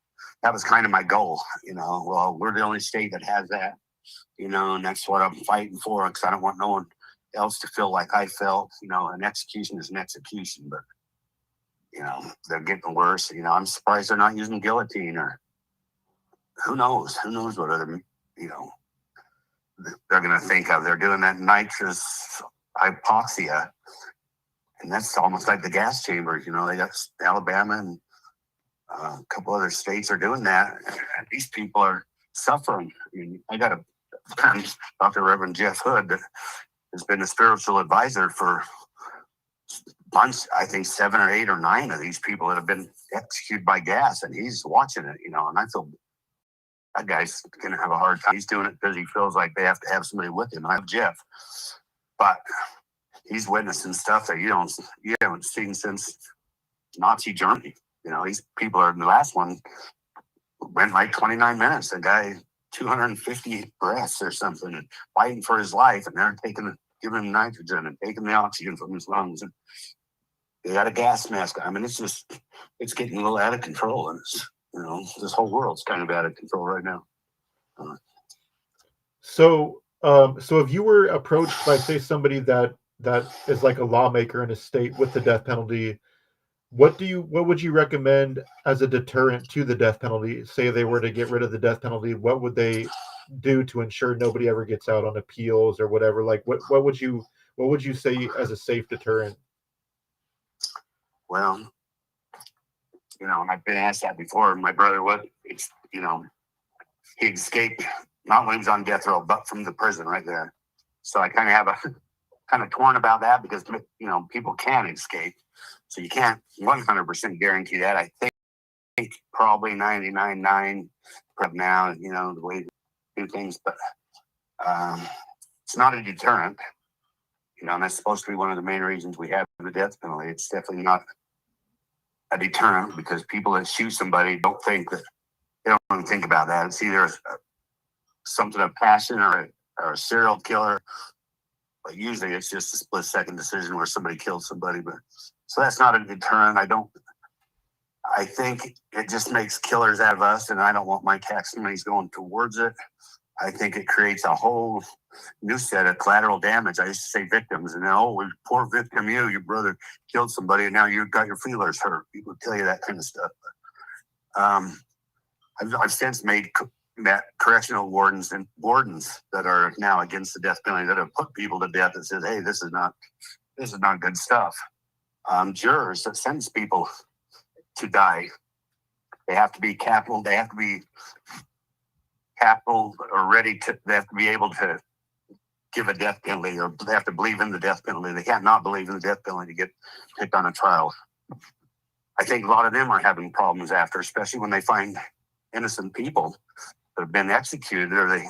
that was kind of my goal, you know. Well, we're the only state that has that, you know, and that's what I'm fighting for, because I don't want no one else to feel like I felt. You know, an execution is an execution, but, you know, they're getting worse. You know, I'm surprised they're not using guillotine, or who knows what other, you know, they're going to think of. They're doing that nitrous hypoxia, and that's almost like the gas chambers. You know, they got Alabama and a couple other states are doing that. And these people are suffering. I mean, I got a friend, Dr. Reverend Jeff Hood, that has been a spiritual advisor for months. I think 7 or 8 or 9 of these people that have been executed by gas, and he's watching it, you know, and I feel that guy's going to have a hard time. He's doing it because he feels like they have to have somebody with him. I have Jeff, but he's witnessing stuff that you haven't seen since Nazi Germany. You know, these people are, the last one went like 29 minutes. The guy, 250 breaths or something, and fighting for his life, and they're giving him nitrogen and taking the oxygen from his lungs. And they got a gas mask. I mean, it's getting a little out of control, and you know, this whole world's kind of out of control right now. So if you were approached by, say, somebody that is like a lawmaker in a state with the death penalty, what would you recommend as a deterrent to the death penalty? Say they were to get rid of the death penalty, what would they do to ensure nobody ever gets out on appeals or whatever? Like, what would you say as a safe deterrent? Well, you know, I've been asked that before. My brother you know, he escaped not when he was on death row, but from the prison right there. So I kind of have kind of torn about that, because, you know, people can escape. So you can't 100% guarantee that. I think probably 99.9 now, you know, the way we do things, but it's not a deterrent, you know, and that's supposed to be one of the main reasons we have the death penalty. It's definitely not a deterrent, because people that shoot somebody they don't even think about that. It's either something of passion or a serial killer. But usually it's just a split-second decision where somebody killed somebody. But so that's not a deterrent. I think it just makes killers out of us, and I don't want my tax monies going towards it. I think it creates a whole new set of collateral damage. I used to say victims, and now, oh, poor victim, your brother killed somebody, and now you got your feelers hurt. People tell you that kind of stuff. I've since made correctional wardens that are now against the death penalty, that have put people to death, and said, hey, this is not good stuff. Jurors that sentence people to die, they have to be capital. They have to be capital or ready to. They have to be able to give a death penalty, or they have to believe in the death penalty. They can't not believe in the death penalty to get picked on a trial. I think a lot of them are having problems after, especially when they find innocent people that have been executed, or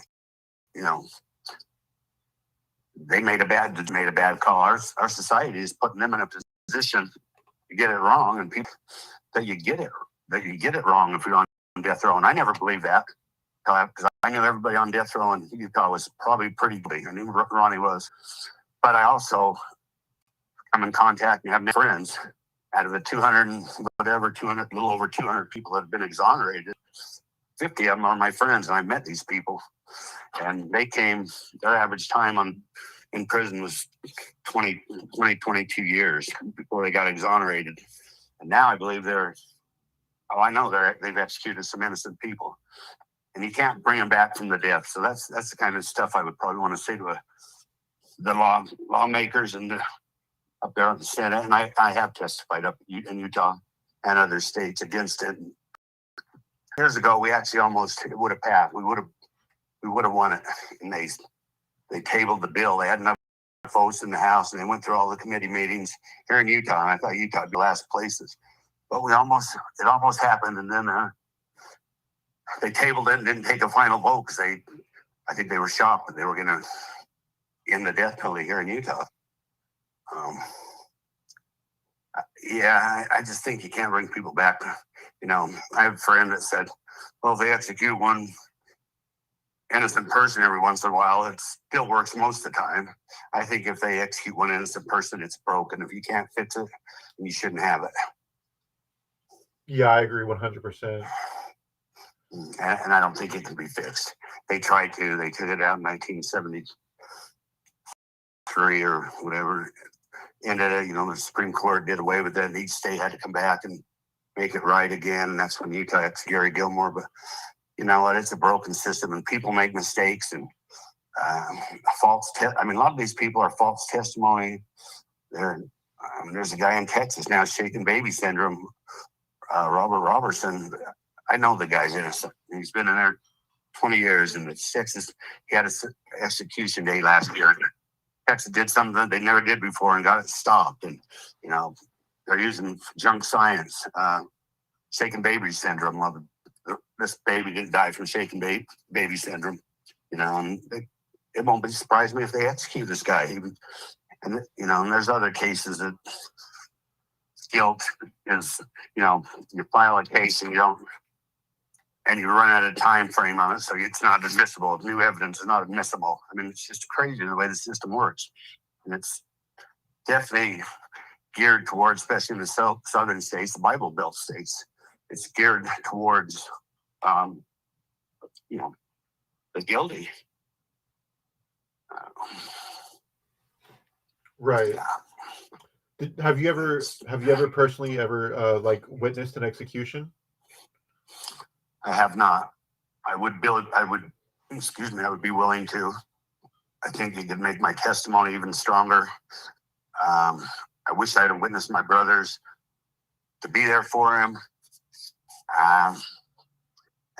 they made a bad call. Our society is putting them in a position to get it wrong, and people that you get it wrong if you're on death row. And I never believed that, because I knew everybody on death row in Utah was probably pretty big. I knew Ronnie was, but I also come in contact and have friends. Out of the 200, a little over 200 people that have been exonerated, 50 of them are my friends, and I met these people, and their average time in prison was 22 years before they got exonerated. And now I believe they've executed some innocent people, and you can't bring them back from the death. So that's the kind of stuff I would probably want to say to the lawmakers and up there in the Senate. And I have testified up in Utah and other states against it. Years ago, we actually almost would have passed. We would have won it, and they they tabled the bill. They had enough votes in the House, and they went through all the committee meetings here in Utah. And I thought Utah would be the last places, but it almost happened. And then they tabled it and didn't take a final vote because I think they were shocked that they were going to end the death penalty here in Utah. I just think you can't bring people back. You know, I have a friend that said, well, if they execute one innocent person every once in a while, it still works most of the time. I think if they execute one innocent person, it's broken. If you can't fix it, then you shouldn't have it. Yeah, I agree 100%. And I don't think it can be fixed. They tried to. They took it out in 1973 or whatever. Ended it, the Supreme Court did away with it, and each state had to come back and make it right again. And that's when Utah ex Gary Gilmore. But you know what? It's a broken system, and people make mistakes and a lot of these people are false testimony. There's a guy in Texas now, shaken baby syndrome, Robert Robertson. I know the guy's innocent. He's been in there 20 years, and it's Texas. He had an execution day last year. Texas did something that they never did before and got it stopped. And, they're using junk science, shaken baby syndrome. This baby didn't die from shaken baby syndrome, and it won't surprise me if they execute this guy. And there's other cases that guilt is, you file a case and you run out of time frame on it, so it's not admissible. New evidence is not admissible. I mean, it's just crazy the way the system works. And it's definitely geared towards, especially in the southern states, the Bible Belt states, it's geared towards, the guilty. Right. Yeah. Have you ever personally witnessed an execution? I have not. I would be willing to. I think it could make my testimony even stronger. I wish I had witnessed my brothers to be there for him. I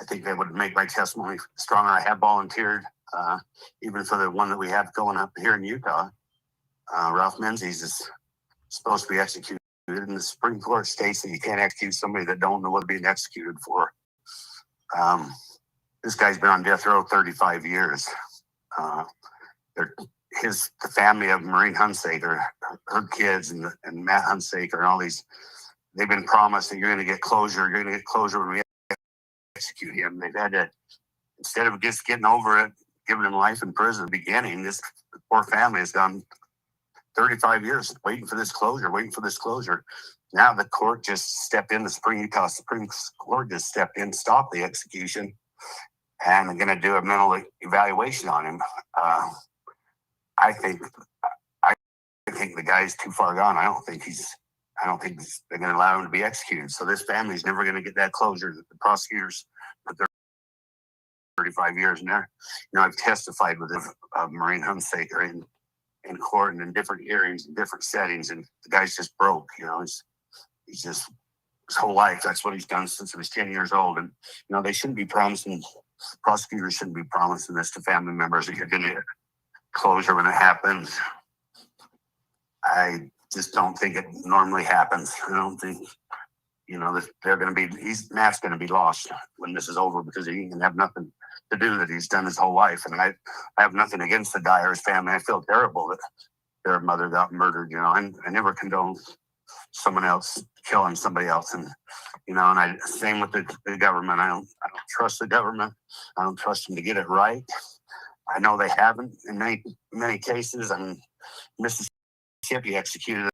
think that would make my testimony stronger. I have volunteered, even for the one that we have going up here in Utah. Ralph Menzies is supposed to be executed, and the Supreme Court states that you can't execute somebody that don't know what they're being executed for. This guy's been on death row 35 years. The family of Maureen Hunsaker, her kids, and Matt Hunsaker, and all these, they've been promised that you're going to get closure. You're going to get closure when we execute him. They've had to, instead of just getting over it, giving him life in prison at the beginning, this poor family has done 35 years waiting for this closure. Now the court just stepped in, Utah Supreme Court just stepped in, stopped the execution, and they're going to do a mental evaluation on him. I think the guy's too far gone. I don't think they're going to allow him to be executed. So this family's never going to get that closure that the prosecutors put their 35 years in there. I've testified with Maureen Hunsaker in court and in different hearings and different settings, and the guy's just broke. He's just, his whole life, that's what he's done since he was 10 years old. And they shouldn't be promising, prosecutors shouldn't be promising this to family members, that you're going to get closure when it happens. I just don't think it normally happens. I don't think that they're going to be, Matt's going to be lost when this is over, because he can have nothing to do that he's done his whole life. And I have nothing against the guy or his family. I feel terrible that their mother got murdered. I never condone someone else killing somebody else. And and same with the government. I don't trust the government. I don't trust them to get it right. I know they haven't in many cases. I mean, Mississippi executed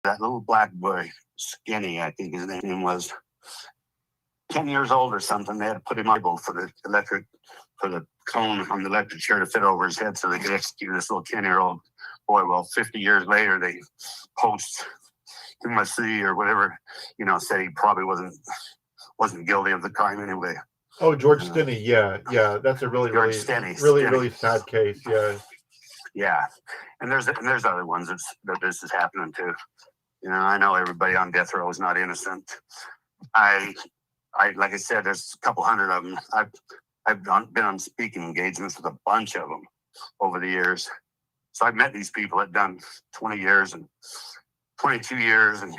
that little black boy, Skinny, I think his name was, 10 years old or something. They had to put him on for the cone on the electric chair to fit over his head so they could execute this little 10-year-old boy. Well, 50 years later, they post MSC or whatever, said he probably wasn't guilty of the crime anyway. Oh, George Stinney, yeah, that's a really sad case, yeah. Yeah, and there's other ones that this is happening to. I know everybody on death row is not innocent. I like I said, there's a couple hundred of them. I've been on speaking engagements with a bunch of them, over the years. So I've met these people that done 20 years and 22 years, and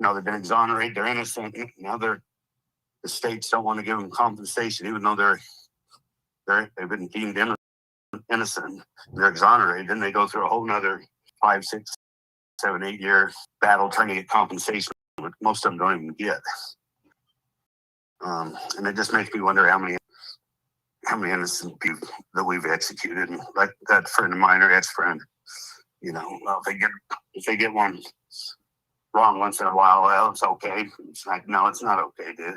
they've been exonerated. They're innocent. Now the states don't want to give them compensation, even though they've been deemed innocent. They're exonerated. Then they go through a whole nother 5, 6, 7, 8 year battle trying to get compensation, which most of them don't even get. And it just makes me wonder how many innocent people that we've executed. And like that friend of mine, or ex-friend, well, if they get one wrong once in a while, well, it's okay. It's like, no, it's not okay, dude.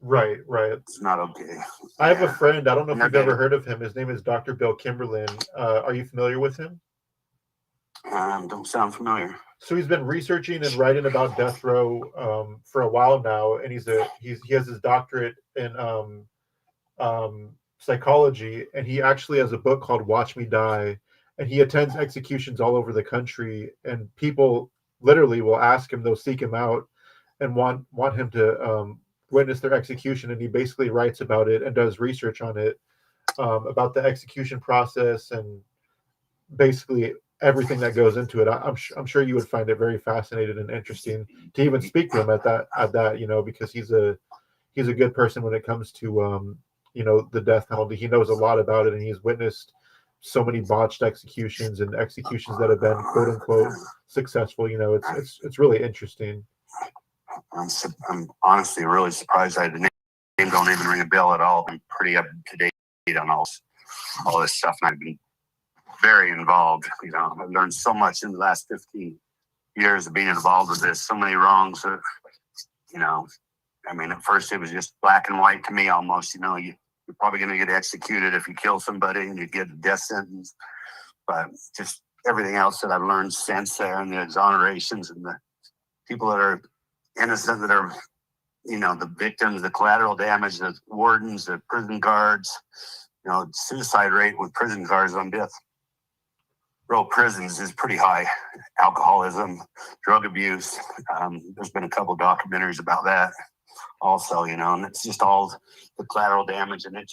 Right. It's not okay. I have a friend. I don't know if you've ever heard of him. His name is Dr. Bill Kimberlin. Are you familiar with him? Don't sound familiar. So he's been researching and writing about death row for a while now, and he has his doctorate in psychology, and he actually has a book called Watch Me Die, and he attends executions all over the country, and people literally will ask him, they'll seek him out and want him to witness their execution, and he basically writes about it and does research on it, about the execution process and basically everything that goes into it. I'm sure you would find it very fascinating and interesting to even speak to him at that, because he's a good person when it comes to the death penalty. He knows a lot about it, and he's witnessed so many botched executions and executions that have been quote unquote successful. It's really interesting. I'm honestly really surprised. The name don't even ring a bell at all. I'm pretty up to date on all this stuff, and I've been very involved. I've learned so much in the last 15 years of being involved with this. So many wrongs. At first it was just black and white to me almost. You're probably going to get executed if you kill somebody, and you get a death sentence. But just everything else that I've learned since there, and the exonerations, and the people that are innocent, that are, the victims, the collateral damage, the wardens, the prison guards, suicide rate with prison guards on death row prisons is pretty high. Alcoholism, drug abuse. There's been a couple documentaries about that also, and it's just all the collateral damage, and it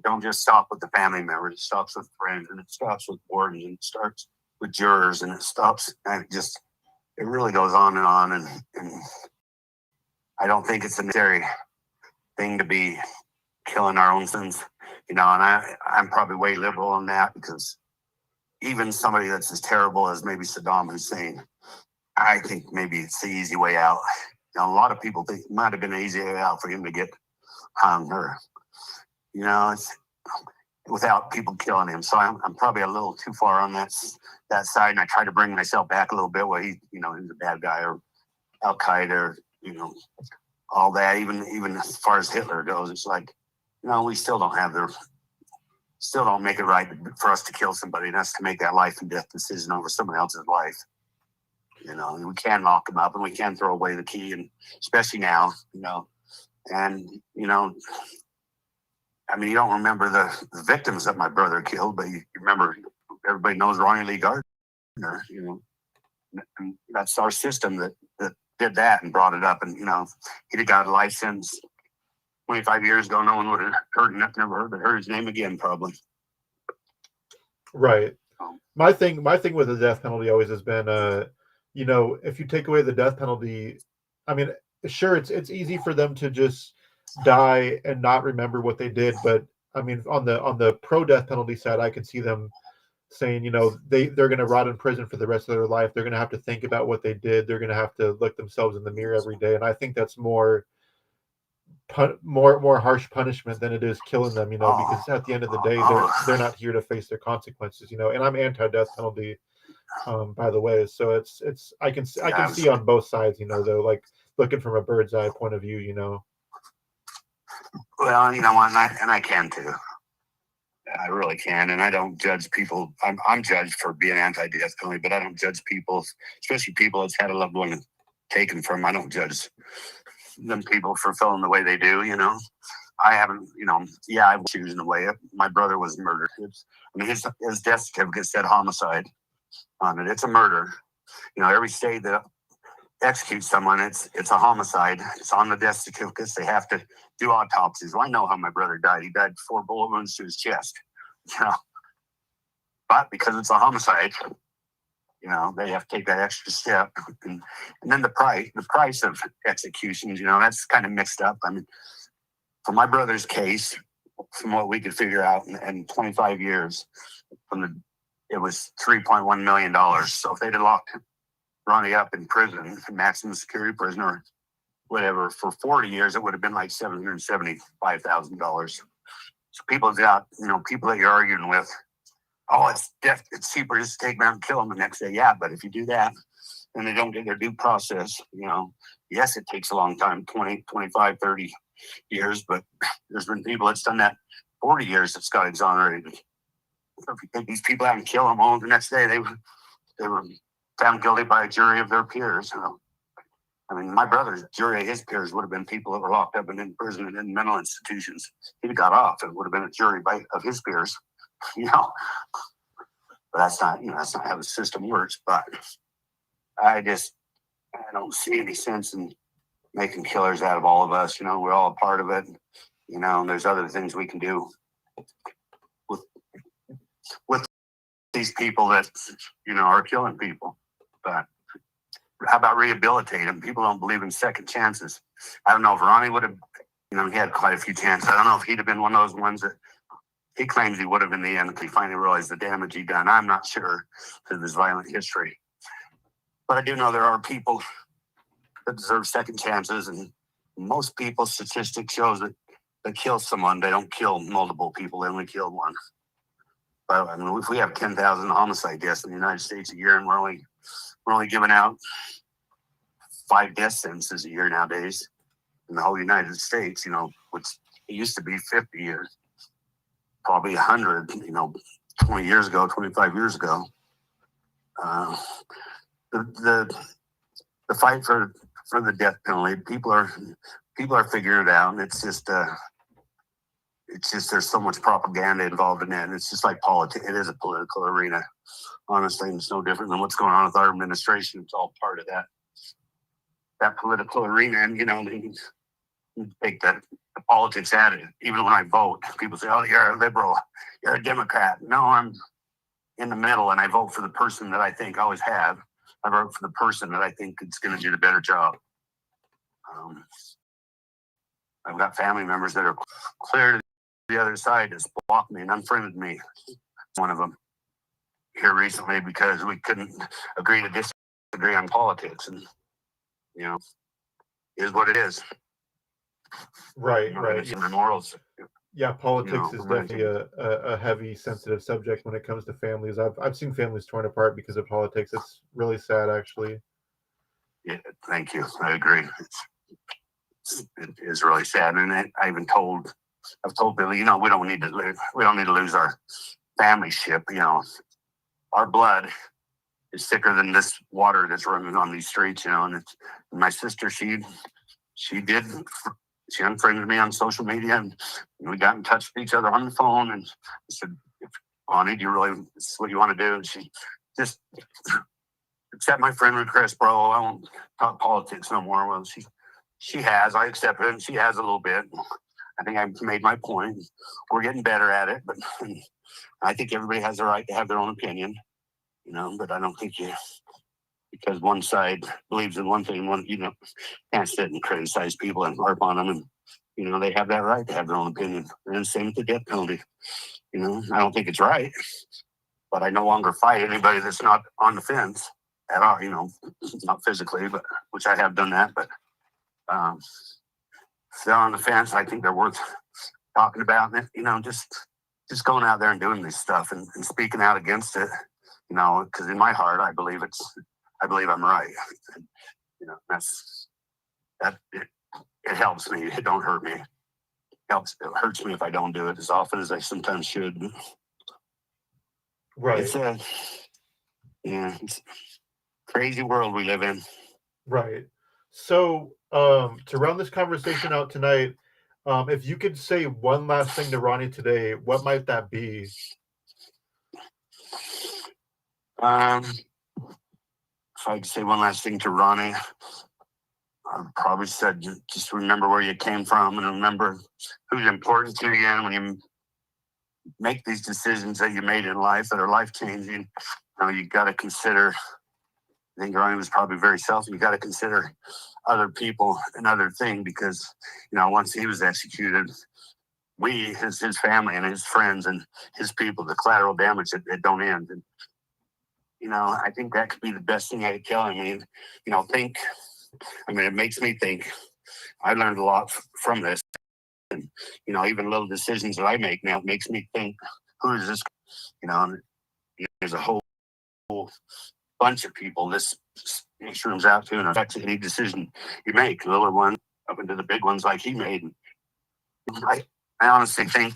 don't just stop with the family members. It stops with friends, and it stops with wardens, and it starts with jurors, and it stops, and it really goes on, and I don't think it's a necessary thing to be killing our own sons, and I'm probably way liberal on that, because even somebody that's as terrible as maybe Saddam Hussein, I think maybe it's the easy way out. A lot of people think it might have been an easy way out for him to get hung, or it's without people killing him. So I'm probably a little too far on that side, and I try to bring myself back a little bit where he was a bad guy, or Al Qaeda, or all that. Even as far as Hitler goes, it's like we still don't make it right for us to kill somebody, and us to make that life and death decision over someone else's life. We can lock them up, and we can throw away the key, and especially now, and you don't remember the victims that my brother killed, but you remember, everybody knows Ronnie Lee Gardner, and that's our system that did that and brought it up, and he'd have got a life sentence 25 years ago. No one would have heard his name again, probably. Right. My thing with the death penalty always has been, if you take away the death penalty, sure, it's easy for them to just die and not remember what they did, but on the pro death penalty side, I can see them saying, they're going to rot in prison for the rest of their life. They're going to have to think about what they did. They're going to have to look themselves in the mirror every day, and I think that's more harsh punishment than it is killing them, because at the end of the day, they're not here to face their consequences, and I'm anti-death penalty, by the way. So it's I can see on both sides, though, like looking from a bird's eye point of view, Well, and I can too. I really can, and I don't judge people. I'm judged for being anti-death penalty, but I don't judge people, especially people that's had a loved one taken from. I don't judge them people for feeling the way they do. I haven't. I was choosing the way. My brother was murdered. His death certificate said homicide on it. It's a murder. Every state that executes someone, it's a homicide. It's on the death certificates. They have to do autopsies. Well, I know how my brother died. He died 4 bullet wounds to his chest. you know, but because it's a homicide, you know, they have to take that extra step. And then the price of executions, you know, that's kind of mixed up. I mean, for my brother's case, from what we could figure out in 25 years, it was $3.1 million. So if they'd have locked Ronnie up in prison, maximum security prison or whatever, for 40 years, it would have been like $775,000. So people that you're arguing with, oh, it's cheaper just to take them out and kill them the next day. Yeah, but if you do that and they don't get their due process, you know, yes, it takes a long time, 20, 25, 30 years, but there's been people that's done that 40 years that's got exonerated. So if you take these people out and kill them all the next day, they were found guilty by a jury of their peers. You know, I mean, my brother's jury of his peers would have been people that were locked up and in prison and in mental institutions. He'd have got off. It would have been a jury of his peers. You know, but that's not how the system works. But I don't see any sense in making killers out of all of us. You know, we're all a part of it. You know, and there's other things we can do with these people that, you know, are killing people. But how about rehabilitate them? People don't believe in second chances. I don't know if Ronnie would have, you know, he had quite a few chances. I don't know if he'd have been one of those ones that he claims he would have in the end if he finally realized the damage he'd done. I'm not sure because of his violent history. But I do know there are people that deserve second chances, and most people, statistics shows that they kill someone, they don't kill multiple people, they only kill one. But I mean, if we have 10,000 homicide deaths in the United States a year, and we're only giving out 5 death sentences a year nowadays in the whole United States, you know, which it used to be 50 years, probably 100, you know, 20 years ago, 25 years ago. The fight for the death penalty, people are figuring it out, and it's just there's so much propaganda involved in that, and it's just like politics. It is a political arena, honestly, and it's no different than what's going on with our administration. It's all part of that political arena, and you know, they take the politics at it. Even when I vote, people say, "Oh, you're a liberal, you're a Democrat." No, I'm in the middle, and I vote for the person that I think I always have. I vote for the person that I think is going to do the better job. I've got family members that are clear to the other side, just blocked me and unfriended me. One of them here recently because we couldn't agree to disagree on politics, and you know, it is what it is. Right. The morals. Yeah, politics is definitely a heavy, sensitive subject when it comes to families. I've seen families torn apart because of politics. It's really sad, actually. Yeah, thank you. I agree. It is really sad, and I've told Billy, you know, we don't need to lose our family ship. You know, our blood is thicker than this water that's running on these streets. You know, and my sister, she unfriended me on social media, and we got in touch with each other on the phone, and I said, "Bonnie, this is what you want to do?" And she just accept my friend request, bro. I won't talk politics no more. Well, she has. I accept it, and she has a little bit. I think I've made my point. We're getting better at it, but I think everybody has the right to have their own opinion, you know. But I don't think because one side believes in one thing, can't sit and criticize people and harp on them, and you know, they have that right to have their own opinion. And same with the death penalty. You know, I don't think it's right, but I no longer fight anybody that's not on the fence at all. You know, not physically, but which I have done that. But if they're on the fence, I think they're worth talking about. And, you know, just going out there and doing this stuff and speaking out against it. You know, because in my heart, I believe I'm right. And, you know, it helps me. It don't hurt me. It hurts me if I don't do it as often as I sometimes should. Right. It's a crazy world we live in. Right. So, to round this conversation out tonight, if you could say one last thing to Ronnie today, what might that be? If I could say one last thing to Ronnie, I probably said just remember where you came from and remember who's important to you. And make these decisions that you made in life that are life changing, you got to consider. I think Ronnie was probably very selfish. You got to consider other people and other things because, once he was executed, his family and his friends and his people, the collateral damage, it don't end. And, I think that could be the best thing I could tell him. It makes me think. I learned a lot from this. And, even little decisions that I make now makes me think, who is this? There's a whole bunch of people this room's out to and affects any decision you make, the little one up into the big ones like he made. I honestly think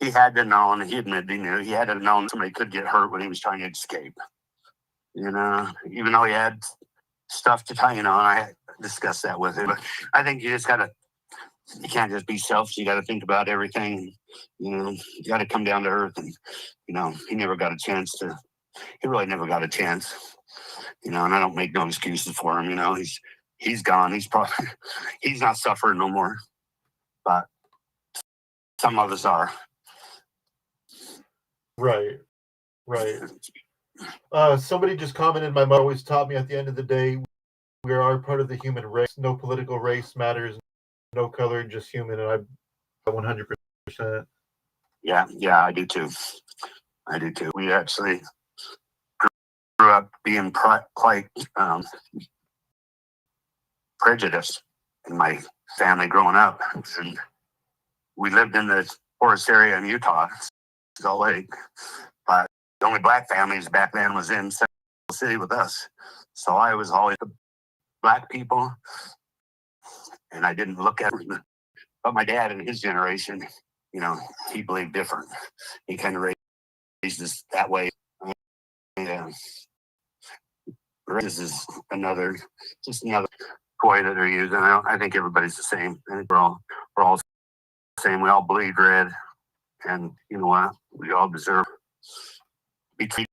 he had to know, and he admitted he knew, he had to know somebody could get hurt when he was trying to escape. Even though he had stuff to tell, and I discussed that with him. But I think you can't just be selfish. You got to think about everything. You got to come down to earth. And, he never got a chance to, he really never got a chance, and I don't make no excuses for him. He's gone. He's not suffering no more, but some of us are. Right. Somebody just commented, my mother always taught me at the end of the day, we are part of the human race. No political race matters. No color, just human. And I 100%. Yeah, I do too. We actually grew up being quite prejudiced in my family growing up. And we lived in the poorest area in Utah, Salt Lake. But the only black families back then was in Central City with us. So I was always the black people, and I didn't look at them. But my dad and his generation, he believed different. He kind of raised us that way. Yeah. This is another toy that they're using. I think everybody's the same. I think we're all the same. We all bleed red, and you know what? We all deserve to be treated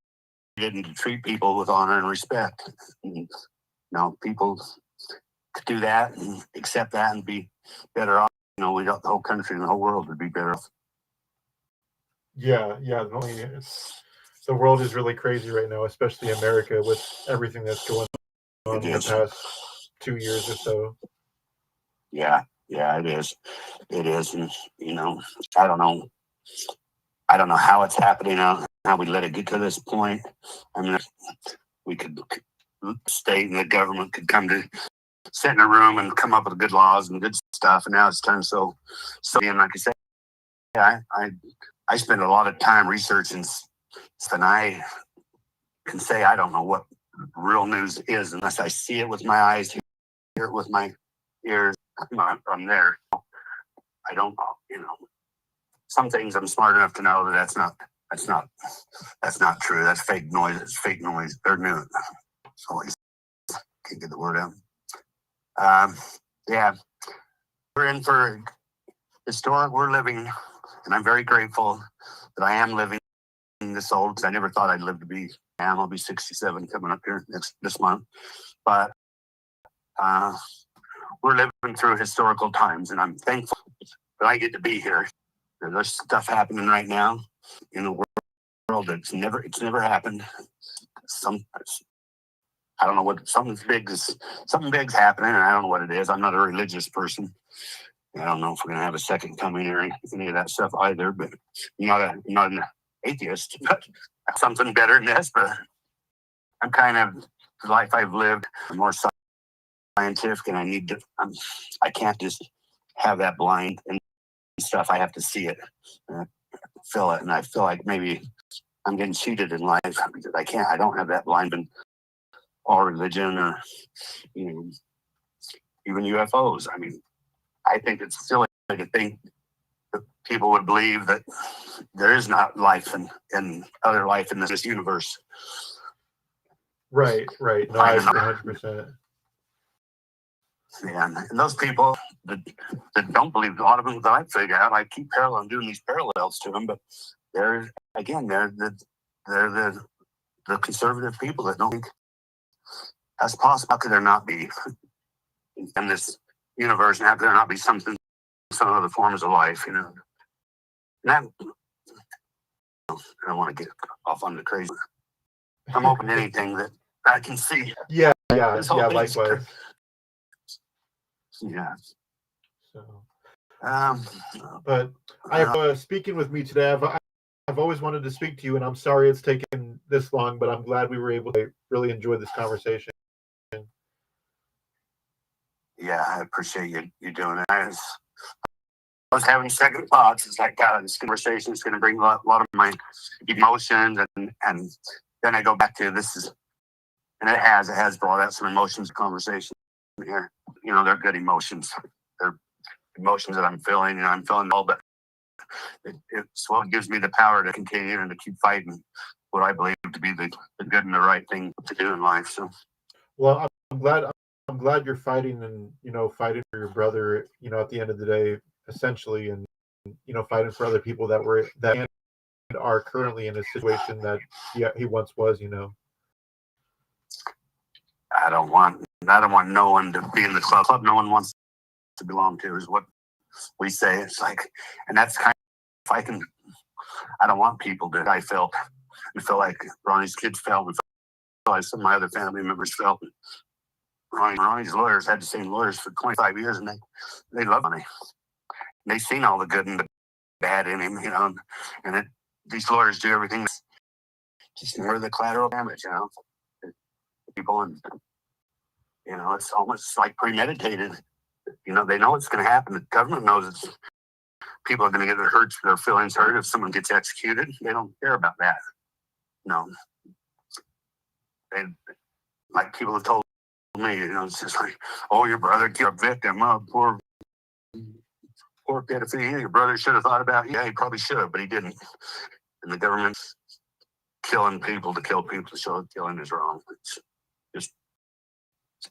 and to treat people with honor and respect. And, people could do that and accept that and be better off. We got the whole country and the whole world would be better off. Yeah. The world is really crazy right now, especially America, with everything that's going on in the past 2 years or so. Yeah, it is. And I don't know how it's happening now, how we let it get to this point. I mean, we could, state and the government could come to sit in a room and come up with good laws and good stuff, and now it's turned so and like I said, I spend a lot of time researching, and I can say I don't know what real news is unless I see it with my eyes, hear it with my ears. I'm there. I don't some things I'm smart enough to know that's not true. That's fake noise. It's fake noise. They're new. So can't get the word out. We're in for historic. We're living, and I'm very grateful that I am living this old, because I never thought I'd live to be. I'll be 67 coming up here this month, but we're living through historical times, and I'm thankful that I get to be here. There's stuff happening right now in the world that's never happened. I don't know what something big's happening, and I don't know what it is. I'm not a religious person. I don't know if we're gonna have a second coming or any of that stuff either. But I'm not an atheist, but something better than this. But I'm kind of the life I've lived more scientific, and I can't just have that blind and stuff. I have to see it, and feel it, and I feel like maybe I'm getting cheated in life because I don't have that blind and all religion or even UFOs. I mean, I think it's silly to think that people would believe that there is not life and other life in this universe. Right. No, I agree 100%. And those people that don't believe, a lot of them that I figure out, I keep doing these parallels to them, but they're the conservative people that don't think that's possible. How could there not be in this universe, and how could there not be some other forms of life? And I don't want to get off on the crazy. I'm open to anything that I can see. Yeah, Thing's likewise. Yeah. So, Um, but I have speaking with me today. I've always wanted to speak to you, and I'm sorry it's taken this long, but I'm glad we were able to really enjoy this conversation. Yeah, I appreciate you doing it. I was having second thoughts. It's like, God, this conversation is going to bring a lot of my emotions, and then I go back to this is, and it has brought out some emotions. Conversation here, you know, they're good emotions. They're emotions that I'm feeling, and I'm feeling all, but it's what gives me the power to continue and to keep fighting what I believe to be the good and the right thing to do in life. So, well, I'm glad you're fighting, and fighting for your brother. At the end of the day, essentially, and fighting for other people that are currently in a situation that he once was. I don't want no one to be in the club. No one wants to belong to is what we say. It's like, and that's kind of, if I can, I don't want people to, I feel like Ronnie's kids felt, and feel like some of my other family members felt. Ronnie's lawyers had the same lawyers for 25 years, and they love Ronnie. They seen all the good and the bad in him, and these lawyers do everything just more the collateral damage, people, and it's almost like premeditated. They know it's going to happen. The government knows people are going to get their feelings hurt if someone gets executed. They don't care about that. No, they, like people have told me, it's just like, oh, your brother killed a victim, poor pedophile. Your brother should have thought about it. Yeah, he probably should have, but he didn't. And the government's killing people to kill people to show killing is wrong. It's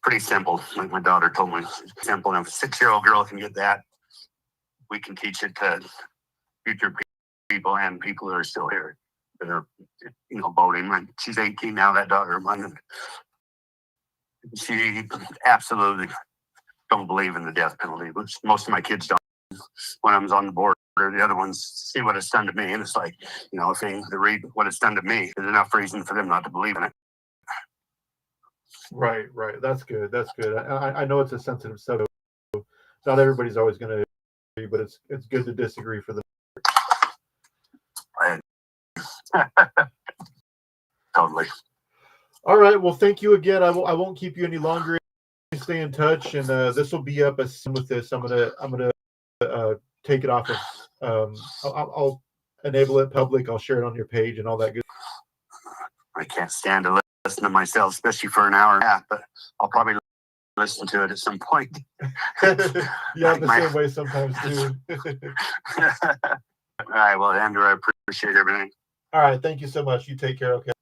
pretty simple. Like my daughter told me, it's simple. And if a 6-year-old girl can get that, we can teach it to future people and people that are still here that are, voting. Like, she's 18 now, that daughter of mine. She absolutely don't believe in the death penalty, which most of my kids don't. When I was on the board, the other ones see what it's done to me, and it's like, if they read what it's done to me, is enough reason for them not to believe in it. Right. That's good. I know it's a sensitive subject. Not everybody's always going to agree, but it's good to disagree for the. Totally. All right. Well, thank you again. I won't keep you any longer. Stay in touch, and this will be up as soon with this. I'm gonna take it off of. I'll enable it public. I'll share it on your page and all that good. I can't stand to listen to myself, especially for an hour and a half. But I'll probably listen to it at some point. Yeah, the same way sometimes too. All right. Well, Andrew, I appreciate everything. All right. Thank you so much. You take care. Okay.